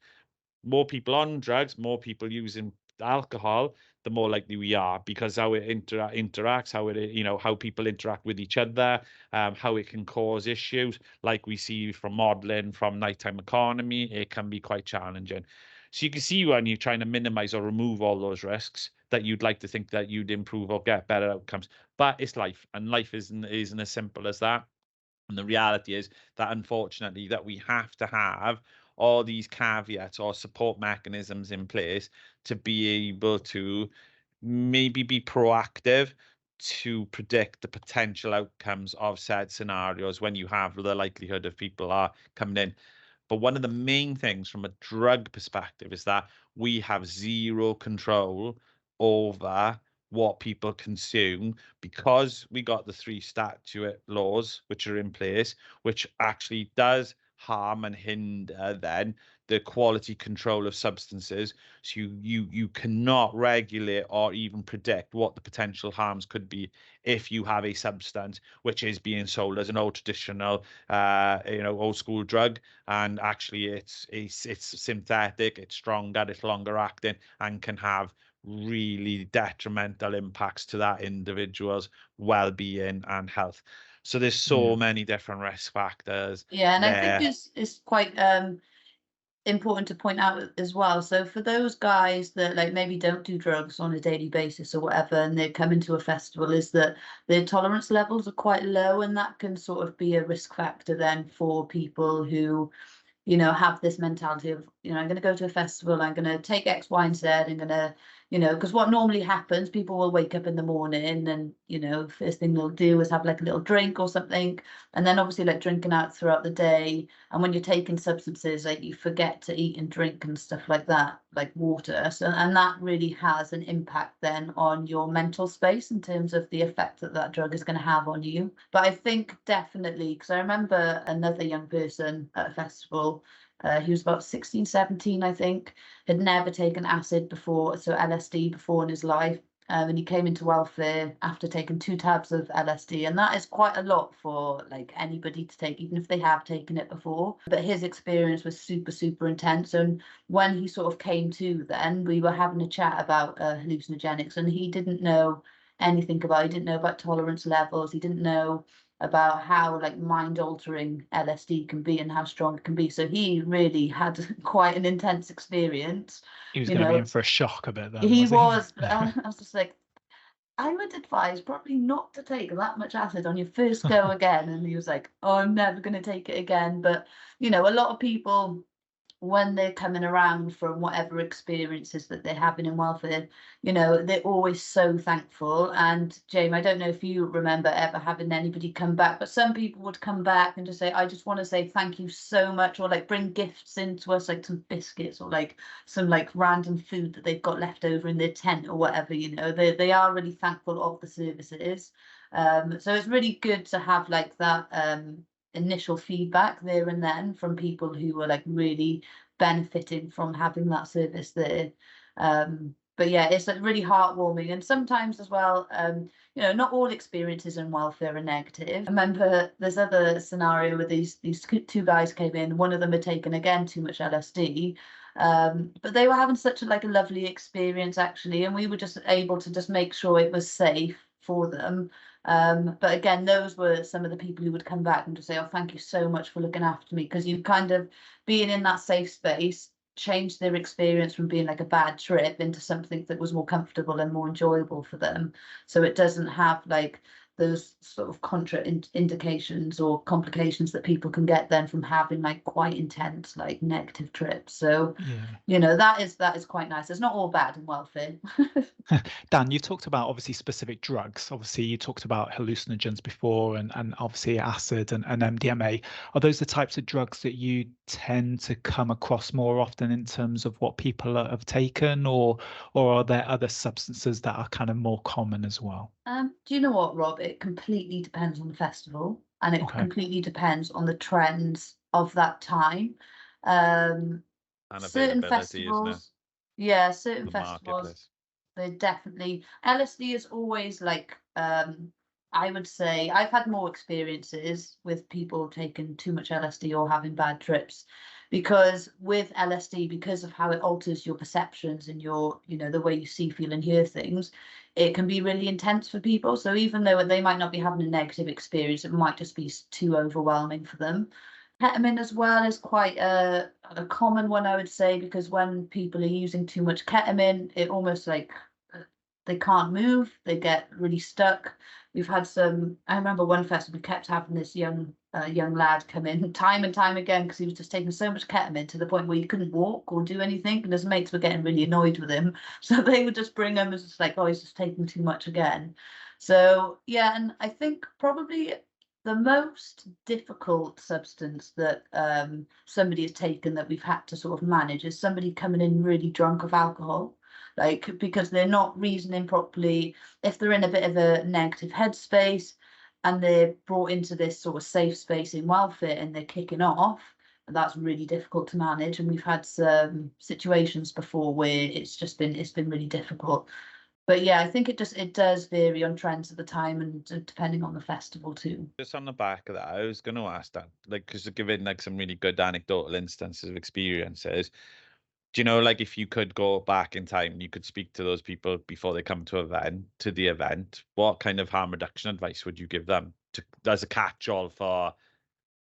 More people on drugs, more people using alcohol, the more likely we are, because how it interacts, how it, you know, how people interact with each other, how it can cause issues, like we see from modeling, from nighttime economy, it can be quite challenging. So you can see when you're trying to minimize or remove all those risks, that you'd like to think that you'd improve or get better outcomes. But it's life, and life isn't as simple as that. And the reality is that unfortunately that we have to have all these caveats or support mechanisms in place to be able to maybe be proactive to predict the potential outcomes of said scenarios when you have the likelihood of people are coming in. But one of the main things from a drug perspective is that we have zero control over what people consume, because we got the 3 statute laws which are in place, which actually does harm and hinder then the quality control of substances. So you cannot regulate or even predict what the potential harms could be if you have a substance which is being sold as an old traditional you know, old school drug, and actually it's synthetic, it's stronger, it's longer acting, and can have really detrimental impacts to that individual's well-being and health. So there's so many different risk factors. Yeah, and there. I think it's quite important to point out as well. So for those guys that like maybe don't do drugs on a daily basis or whatever, and they come into a festival, is that their tolerance levels are quite low, and that can sort of be a risk factor then for people who, you know, have this mentality of, you know, I'm going to go to a festival, I'm going to take X, Y, and Z, I'm going to, you know, because what normally happens, people will wake up in the morning and, you know, first thing they'll do is have like a little drink or something. And then obviously like drinking out throughout the day. And when you're taking substances, like you forget to eat and drink and stuff like that, like water. So, and that really has an impact then on your mental space in terms of the effect that that drug is going to have on you. But I think definitely, because I remember another young person at a festival, he was about 16, 17, I think, had never taken acid before, so LSD before in his life. And he came into welfare after taking 2 tabs of LSD, and that is quite a lot for like anybody to take, even if they have taken it before. But his experience was super, super intense. And when he sort of came to, then we were having a chat about hallucinogenics, and he didn't know anything about. He didn't know about tolerance levels. He didn't know about how like mind altering LSD can be and how strong it can be. So he really had quite an intense experience. He was going to be in for a shock a bit then. He was. was. I was just like, I would advise probably not to take that much acid on your first go again. And he was like, oh, I'm never going to take it again. But, you know, a lot of people, when they're coming around from whatever experiences that they're having in welfare, you know, they're always so thankful. And Jamie, I don't know if you remember ever having anybody come back, but some people would come back and just say, I just want to say thank you so much, or like bring gifts into us, like some biscuits or like some like random food that they've got left over in their tent or whatever, you know, they are really thankful of the services. So it's really good to have like that initial feedback there and then from people who were like really benefiting from having that service there. but yeah, it's like really heartwarming. And sometimes as well, you know, not all experiences in welfare are negative. I remember there's other scenario where these two guys came in. One of them had taken again too much LSD, but they were having such a lovely experience actually, and we were just able to just make sure it was safe for them. But again, those were some of the people who would come back and just say, "Oh, thank you so much for looking after me," because you kind of being in that safe space changed their experience from being like a bad trip into something that was more comfortable and more enjoyable for them. So it doesn't have like those sort of indications or complications that people can get then from having like quite intense like negative trips. So Yeah. you know, that is quite nice. It's not all bad in welfare. Dan, you talked about obviously specific drugs. Obviously, you talked about hallucinogens before, and obviously acid and MDMA. Are those the types of drugs that you tend to come across more often in terms of what people have taken, or are there other substances that are kind of more common as well? Do you know what, Rob? It completely depends on the festival, and it Okay. completely depends on the trends of that time. And Certain availability, isn't it? festivals, yeah, certain The festivals, marketplace. they definitely LSD is always like I would say I've had more experiences with people taking too much LSD or having bad trips, because with LSD, because of how it alters your perceptions and your, you know, the way you see, feel and hear things, it can be really intense for people. So even though they might not be having a negative experience, it might just be too overwhelming for them. Ketamine as well is quite a common one, I would say, because when people are using too much ketamine, it almost like they can't move, they get really stuck. We've had some, I remember one festival, we kept having this young lad come in time and time again because he was just taking so much ketamine to the point where he couldn't walk or do anything, and his mates were getting really annoyed with him. So they would just bring him as just like, oh, he's just taking too much again. So yeah, and I think probably the most difficult substance that somebody has taken that we've had to sort of manage is somebody coming in really drunk of alcohol, like because they're not reasoning properly. If they're in a bit of a negative headspace and they're brought into this sort of safe space in welfare and they're kicking off, that's really difficult to manage. And we've had some situations before where it's been really difficult. But yeah, I think it does vary on trends at the time and depending on the festival too. Just on the back of that, I was going to ask that, like, because you're giving like some really good anecdotal instances of experiences. Do you know, like, if you could go back in time, you could speak to those people before they come to the event, what kind of harm reduction advice would you give them as a catch-all for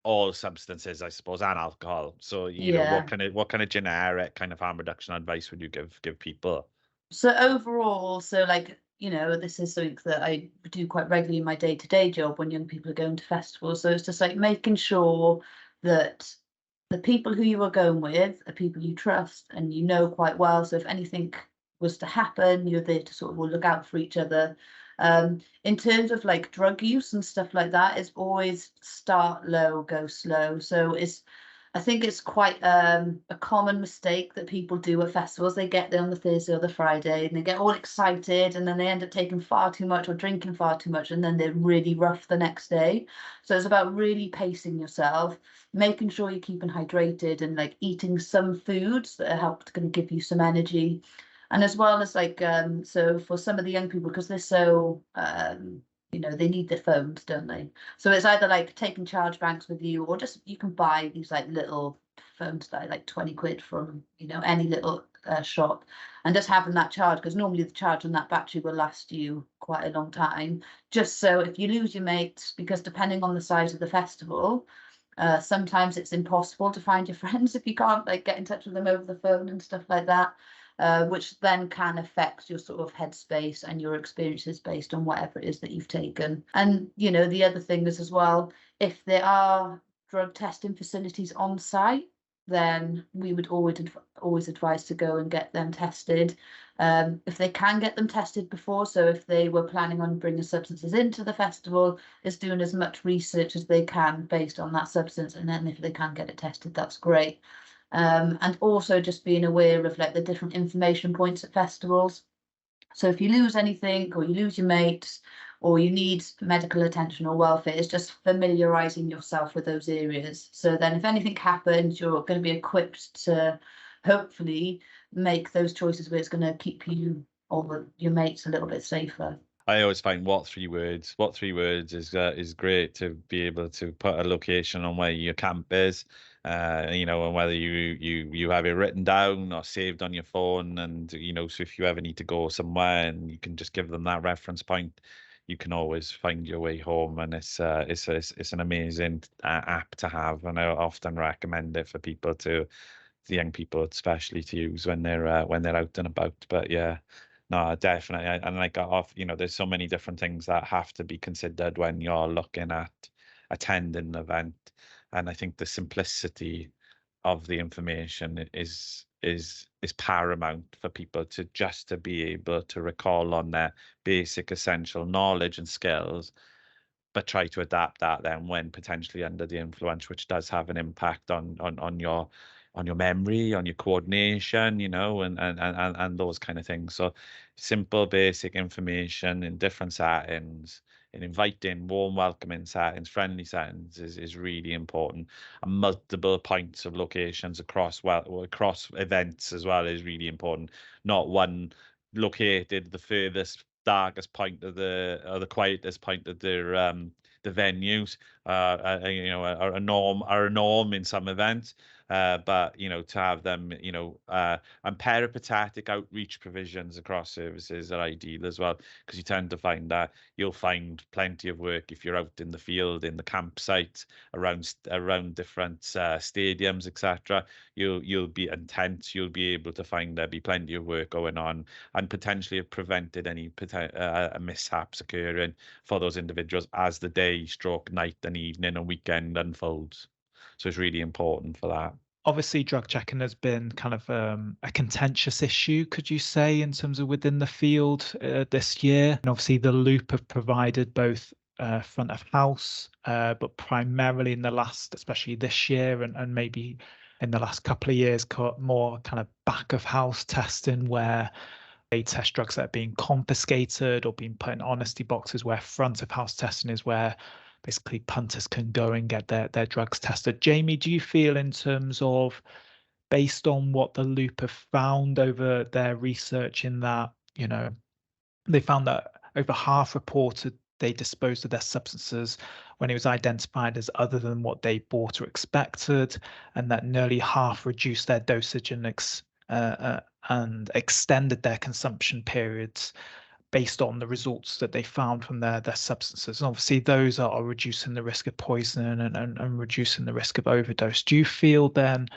all substances, I suppose, and alcohol? So, you know, Yeah. what kind of generic kind of harm reduction advice would you give people? So overall, so like, you know, this is something that I do quite regularly in my day-to-day job when young people are going to festivals. So it's just like making sure that the people who you are going with are people you trust and you know quite well. So if anything was to happen, you're there to sort of look out for each other. In terms of like drug use and stuff like that, it's always start low, go slow. So I think it's quite a common mistake that people do at festivals. They get there on the Thursday or the Friday and they get all excited and then they end up taking far too much or drinking far too much, and then they're really rough the next day. So it's about really pacing yourself, making sure you're keeping hydrated and like eating some foods that are going to give you some energy. And as well as like, so for some of the young people, because they're so, you know, they need their phones, don't they? So it's either like taking charge banks with you, or just you can buy these like little phones that are like 20 quid from, you know, any little shop, and just having that charge, because normally the charge on that battery will last you quite a long time. Just so if you lose your mates, because depending on the size of the festival, sometimes it's impossible to find your friends if you can't like get in touch with them over the phone and stuff like that. Which then can affect your sort of headspace and your experiences based on whatever it is that you've taken. And, you know, the other thing is as well, if there are drug testing facilities on site, then we would always advise to go and get them tested. If they can get them tested before, so if they were planning on bringing substances into the festival, is doing as much research as they can based on that substance, and then if they can get it tested, that's great. And also just being aware of like the different information points at festivals. So if you lose anything or you lose your mates or you need medical attention or welfare, it's just familiarising yourself with those areas. So then if anything happens, you're going to be equipped to hopefully make those choices where it's going to keep you or your mates a little bit safer. I always find what three words is great to be able to put a location on where your camp is, you know, and whether you have it written down or saved on your phone, and you know, so if you ever need to go somewhere and you can just give them that reference point, you can always find your way home, and it's an amazing app to have, and I often recommend it for people to, the young people especially, to use when they're out and about. But yeah, no, definitely. And like off, you know, there's so many different things that have to be considered when you're looking at attending an event. And I think the simplicity of the information is paramount for people to just to be able to recall on their basic essential knowledge and skills, but try to adapt that then when potentially under the influence, which does have an impact on your memory, on your coordination, you know, and those kind of things. So simple, basic information in different settings, in inviting, warm, welcoming settings, friendly settings is really important. And multiple points of locations across events as well is really important. Not one located the furthest darkest point of the quietest point of the venues, you know, are a norm in some events, but you know, to have them, you know, and peripatetic outreach provisions across services are ideal as well, because you tend to find that you'll find plenty of work if you're out in the field, in the campsite, around different stadiums, etc. You'll be intense. You'll be able to find there be plenty of work going on, and potentially have prevented any mishaps occurring for those individuals as the day, stroke, night, and evening and weekend unfolds. So it's really important for that. Obviously, drug checking has been kind of a contentious issue, could you say, in terms of within the field this year. And obviously, the Loop have provided both front of house, but primarily in the last, especially this year and maybe in the last couple of years, more kind of back of house testing, where they test drugs that are being confiscated or being put in honesty boxes, where front of house testing is where basically punters can go and get their drugs tested. Jamie, do you feel, in terms of, based on what the Loop have found over their research, in that, you know, they found that over half reported they disposed of their substances when it was identified as other than what they bought or expected, and that nearly half reduced their dosage and extended their consumption periods based on the results that they found from their substances. And obviously, those are reducing the risk of poisoning and reducing the risk of overdose. Do you feel then,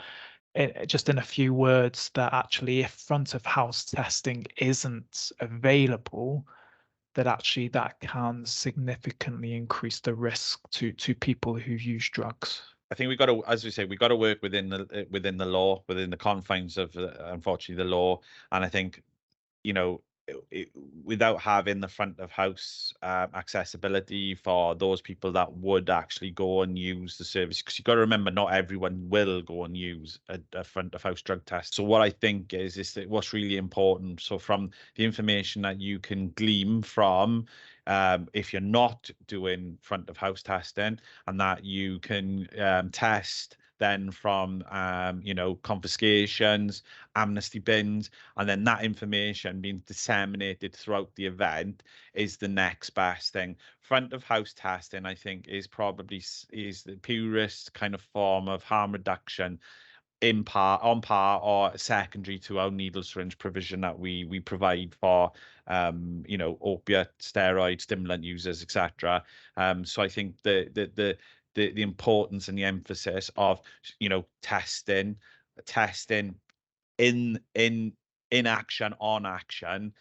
just in a few words, that actually if front of house testing isn't available, that actually that can significantly increase the risk to people who use drugs? I think we've got to, as we say, we've got to work within the law, within the confines of, unfortunately, the law. And I think, you know, without having the front of house accessibility for those people that would actually go and use the service, because you've got to remember, not everyone will go and use a front of house drug test. So what I think is that what's really important, so from the information that you can glean from, if you're not doing front of house testing, and that you can test then from you know, confiscations, amnesty bins, and then that information being disseminated throughout the event is the next best thing. Front of house testing, I think, is probably the purest kind of form of harm reduction, on par or secondary to our needle syringe provision that we provide for you know, opiate, steroid, stimulant users, etc. So I think the importance and the emphasis of, you know, testing in action, on action,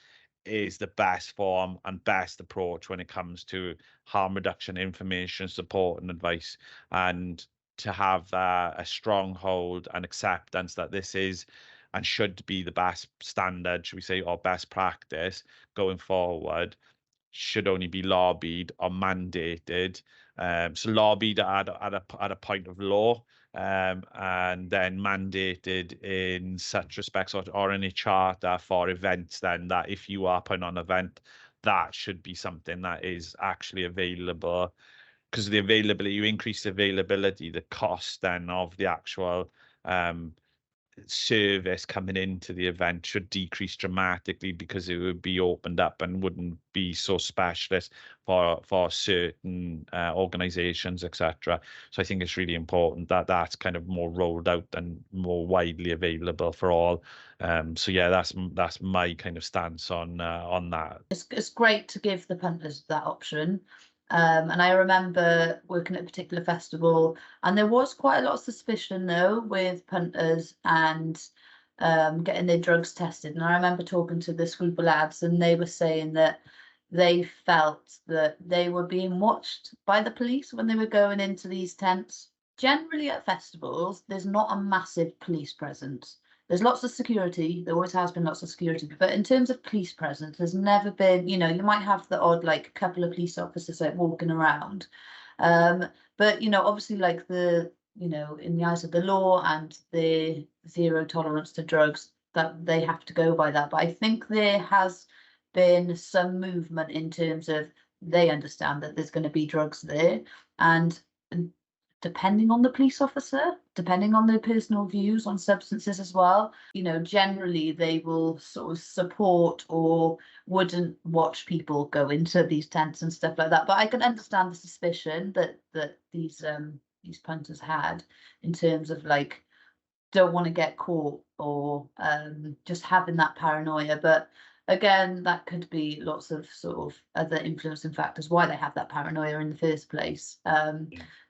is the best form and best approach when it comes to harm reduction information, support, and advice. And to have a stronghold and acceptance that this is and should be the best standard, should we say, or best practice going forward, should only be lobbied or mandated. So lobbied at a point of law, and then mandated in such respects, or in a charter for events, then that if you are putting on an event, that should be something that is actually available. Because the availability, you increase the availability, the cost then of the actual service coming into the event should decrease dramatically, because it would be opened up and wouldn't be so specialist for certain organizations, etc. So I think it's really important that that's kind of more rolled out and more widely available for all. So yeah, that's my kind of stance on that. It's great to give the punters that option. And I remember working at a particular festival, and there was quite a lot of suspicion though with punters and getting their drugs tested. And I remember talking to this group of lads, and they were saying that they felt that they were being watched by the police when they were going into these tents. Generally at festivals, there's not a massive police presence. There's lots of security. There always has been lots of security, but in terms of police presence, there's never been, you know, you might have the odd like couple of police officers like walking around. But you know, obviously like the, you know, in the eyes of the law and the zero tolerance to drugs, that they have to go by that. But I think there has been some movement in terms of they understand that there's going to be drugs there, and depending on the police officer, depending on their personal views on substances as well, you know, generally they will sort of support or wouldn't watch people go into these tents and stuff like that. But I can understand the suspicion that these punters had in terms of like don't want to get caught or just having that paranoia. But again, that could be lots of sort of other influencing factors why they have that paranoia in the first place.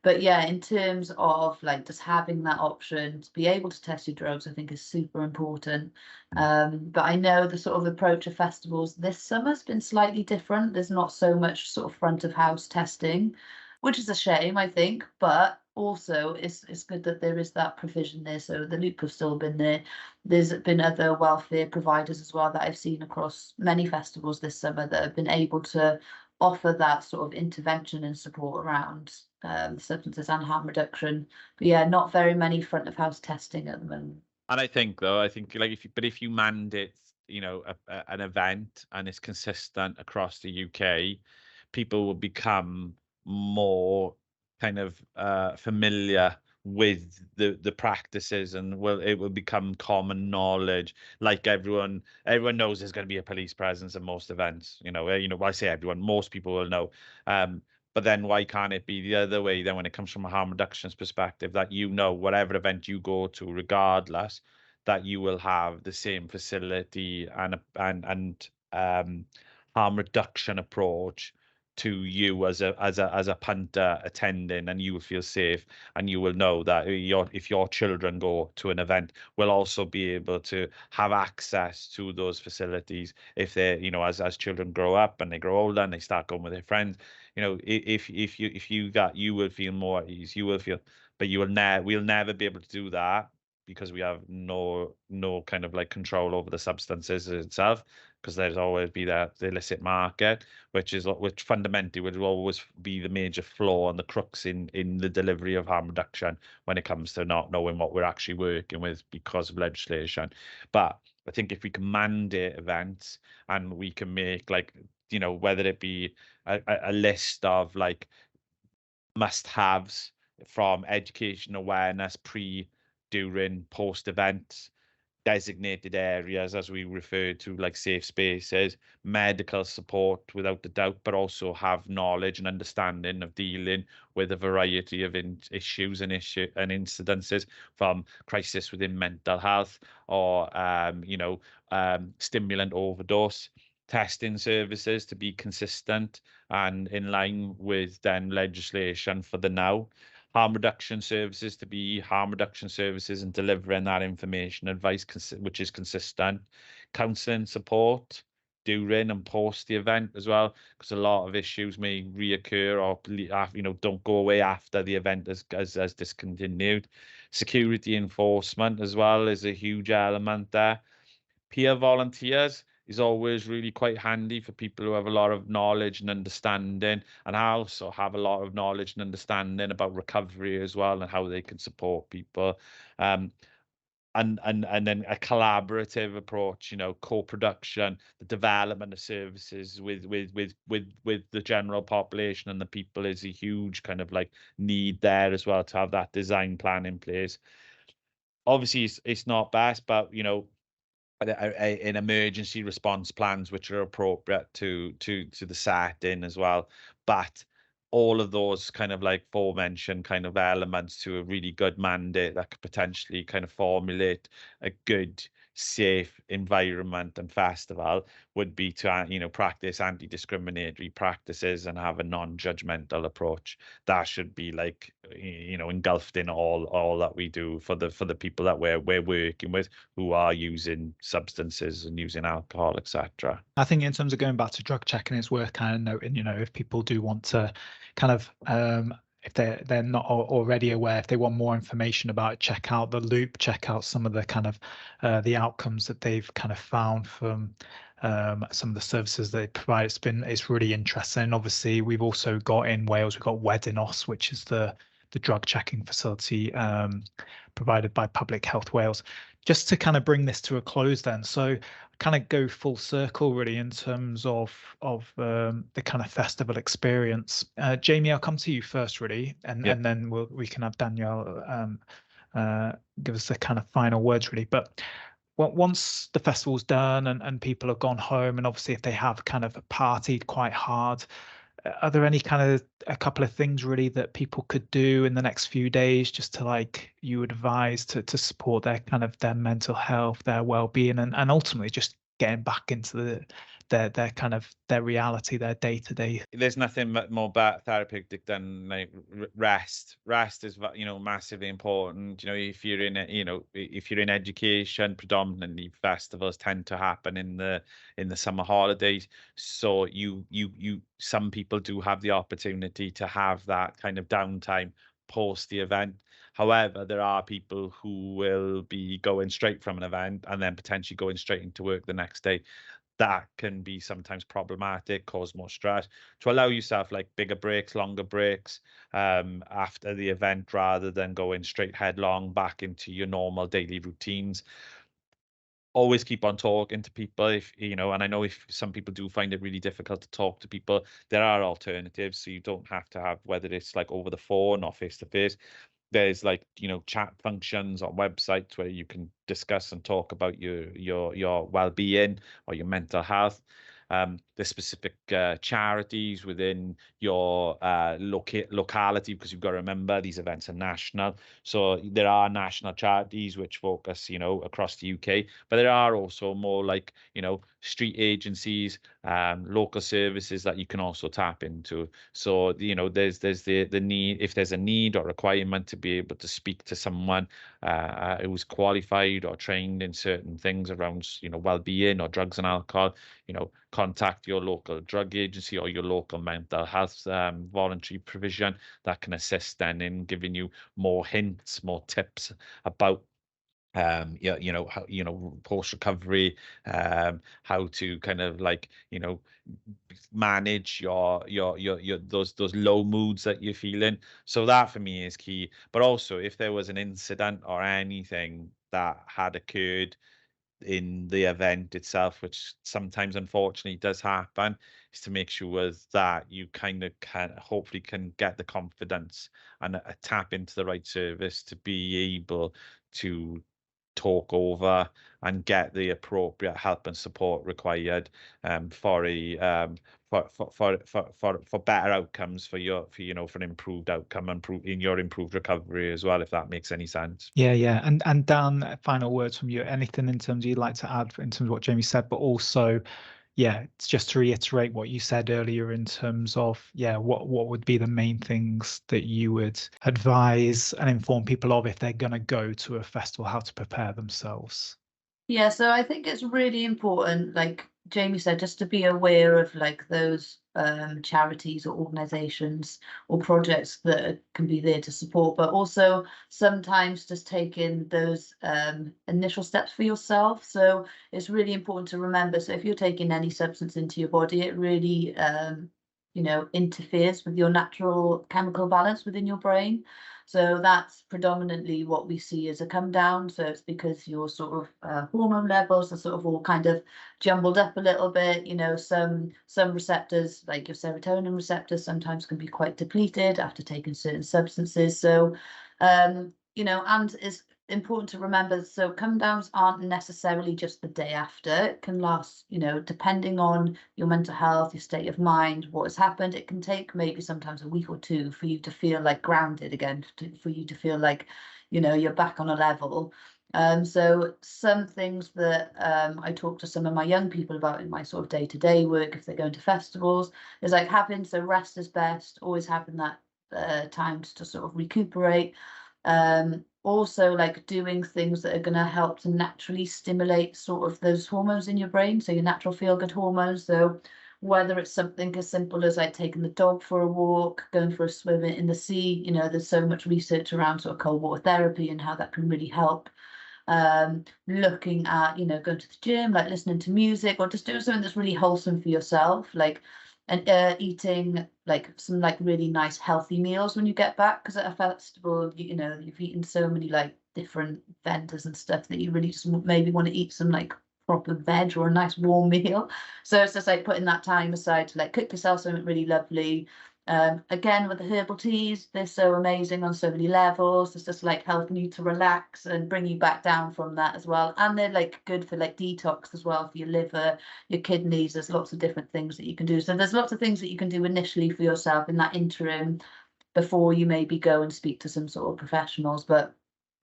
But yeah, in terms of like just having that option to be able to test your drugs, I think is super important. But I know the sort of approach of festivals this summer's been slightly different. There's not so much sort of front of house testing, which is a shame, I think, but also it's good that there is that provision there. So the loop have still been there. There's been other welfare providers as well that I've seen across many festivals this summer that have been able to offer that sort of intervention and support around substances and harm reduction. But yeah, not very many front of house testing at the moment. And I think like if you mandate, you know, an event and it's consistent across the UK, people will become more kind of familiar with the practices, and it will become common knowledge. Like everyone knows there's going to be a police presence at most events. You know, I say everyone, most people will know. But then why can't it be the other way then when it comes from a harm reductions perspective, that, you know, whatever event you go to, regardless, that you will have the same facility and harm reduction approach to you as a punter attending, and you will feel safe, and you will know that if your children go to an event, will also be able to have access to those facilities if they, you know, as children grow up and they grow older and they start going with their friends. You know, if you will feel more at ease, you will feel, but we'll never be able to do that because we have no kind of like control over the substances itself, because there's always be the illicit market, which fundamentally would always be the major flaw and the crux in the delivery of harm reduction when it comes to not knowing what we're actually working with because of legislation. But I think if we can mandate events and we can make, like, you know, whether it be a list of like must-haves from education awareness, during, post events, designated areas, as we refer to, like safe spaces, medical support without a doubt, but also have knowledge and understanding of dealing with a variety of issues and incidences, from crisis within mental health or stimulant overdose. Testing services to be consistent and in line with then legislation for the now. Harm reduction services to be harm reduction services and delivering that information advice which is consistent. Counselling support during and post the event as well, because a lot of issues may reoccur or, you know, don't go away after the event has discontinued. Security enforcement as well is a huge element there. Peer volunteers is always really quite handy for people who have a lot of knowledge and understanding, and I also have a lot of knowledge and understanding about recovery as well and how they can support people. And then a collaborative approach, you know, co-production, the development of services with the general population and the people is a huge kind of like need there as well, to have that design plan in place. obviously it's not best, but in emergency response plans which are appropriate to the setting as well. But all of those kind of like forementioned kind of elements to a really good mandate that could potentially kind of formulate a good, safe environment and festival would be to practice anti-discriminatory practices and have a non-judgmental approach. That should be like engulfed in all that we do for the people that we're working with who are using substances and using alcohol, etc. I think in terms of going back to drug checking, it's worth kind of noting, if people do want to kind of, if they're not already aware, if they want more information about it, check out the loop, check out some of the kind of the outcomes that they've kind of found from some of the services they provide. It's really interesting. And obviously, we've also got in Wales, we've got Wedinos, which is the drug checking facility provided by Public Health Wales. Just to kind of bring this to a close then, so kind of go full circle really in terms of the kind of festival experience. Jamie, I'll come to you first really, and then we can have Danielle give us the kind of final words really. But once the festival's done and people have gone home, and obviously if they have kind of partied quite hard, are there any kind of a couple of things really that people could do in the next few days just to like you advise to support their kind of their mental health, their well-being, and ultimately just getting back into their kind of their reality, their day-to-day? There's nothing more therapeutic than like rest. Rest is massively important. If you're in education, predominantly festivals tend to happen in the summer holidays, so some people do have the opportunity to have that kind of downtime post the event. However, there are people who will be going straight from an event and then potentially going straight into work the next day. That can be sometimes problematic, cause more stress. To allow yourself like bigger breaks, longer breaks after the event, rather than going straight headlong back into your normal daily routines. Always keep on talking to people, and I know if some people do find it really difficult to talk to people, there are alternatives. So you don't have to have, whether it's like over the phone or face to face, there's like chat functions on websites where you can discuss and talk about your well-being or your mental health. There's specific charities within your locality, because you've got to remember these events are national. So there are national charities which focus across the UK, but there are also more like street agencies, local services that you can also tap into. So there's the need, if there's a need or requirement to be able to speak to someone who's qualified or trained in certain things around well-being or drugs and alcohol, contact your local drug agency or your local mental health voluntary provision that can assist then in giving you more hints, more tips about post recovery, how to kind of like manage your those low moods that you're feeling. So that for me is key. But also, if there was an incident or anything that had occurred in the event itself, which sometimes unfortunately does happen, is to make sure that you kind of hopefully can get the confidence and tap into the right service to be able to talk over and get the appropriate help and support required for better outcomes for an improved outcome and in your improved recovery as well, if that makes any sense. Yeah. And Dan, final words from you. Anything in terms you'd like to add in terms of what Jamie said, but also, it's just to reiterate what you said earlier in terms of, what would be the main things that you would advise and inform people of if they're going to go to a festival, how to prepare themselves? Yeah, so I think it's really important, like Jamie said, just to be aware of like those charities or organizations or projects that can be there to support, but also sometimes just taking those initial steps for yourself. So it's really important to remember, so if you're taking any substance into your body, it really interferes with your natural chemical balance within your brain. So that's predominantly what we see as a come down. So it's because your sort of hormone levels are sort of all kind of jumbled up a little bit. Some receptors, like your serotonin receptors, sometimes can be quite depleted after taking certain substances. So, and it's important to remember, so come downs aren't necessarily just the day after. It can last, you know, depending on your mental health, your state of mind, what has happened. It can take maybe sometimes a week or two for you to feel like grounded again, for you to feel like, you know, you're back on a level. So some things that I talk to some of my young people about in my sort of day-to-day work, if they're going to festivals, is like having, so rest is best, always having that time to sort of recuperate. Also like doing things that are going to help to naturally stimulate sort of those hormones in your brain, so your natural feel-good hormones. So whether it's something as simple as like taking the dog for a walk, going for a swim in the sea, you know, there's so much research around sort of cold water therapy and how that can really help. Looking at, you know, going to the gym, like listening to music, or just doing something that's really wholesome for yourself, like, and eating like some like really nice healthy meals when you get back, because at a festival, you know, you've eaten so many like different vendors and stuff that you really just maybe want to eat some like proper veg or a nice warm meal. So it's just like putting that time aside to like cook yourself something really lovely. Again, with the herbal teas, they're so amazing on so many levels. It's just like helping you to relax and bring you back down from that as well. And they're like good for like detox as well, for your liver, your kidneys. There's lots of different things that you can do. So there's lots of things that you can do initially for yourself in that interim before you maybe go and speak to some sort of professionals. But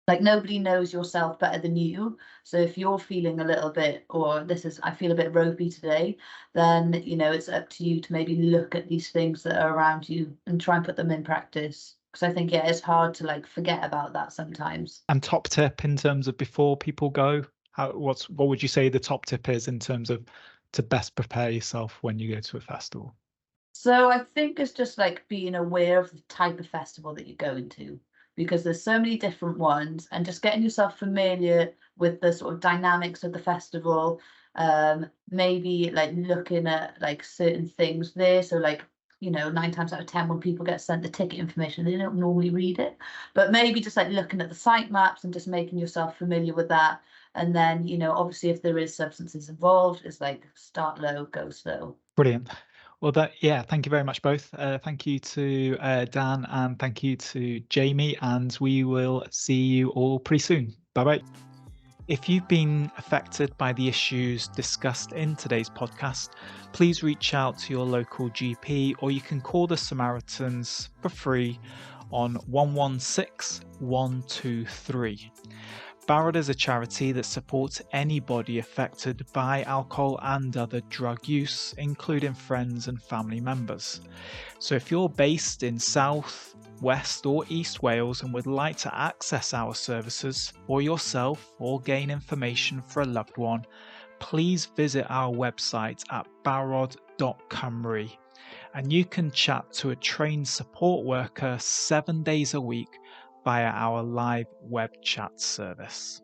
like nobody knows yourself better than you. So if you're feeling a little bit, or I feel a bit ropey today, then, you know, it's up to you to maybe look at these things that are around you and try and put them in practice. Because I think, yeah, it's hard to like forget about that sometimes. And top tip in terms of before people go, what would you say the top tip is in terms of to best prepare yourself when you go to a festival? So I think it's just like being aware of the type of festival that you're going to, because there's so many different ones, and just getting yourself familiar with the sort of dynamics of the festival. Maybe like looking at like certain things there. So like, you know, 9 times out of 10 when people get sent the ticket information, they don't normally read it. But maybe just like looking at the site maps and just making yourself familiar with that. And then, you know, obviously if there is substances involved, it's like start low, go slow. Brilliant. Well, thank you very much both. Thank you to Dan, and thank you to Jamie, and we will see you all pretty soon. Bye-bye. If you've been affected by the issues discussed in today's podcast, please reach out to your local GP, or you can call the Samaritans for free on 116 123. Barod is a charity that supports anybody affected by alcohol and other drug use, including friends and family members. So if you're based in South, West or East Wales and would like to access our services for yourself or gain information for a loved one, please visit our website at barod.cymru, and you can chat to a trained support worker 7 days a week via our live web chat service.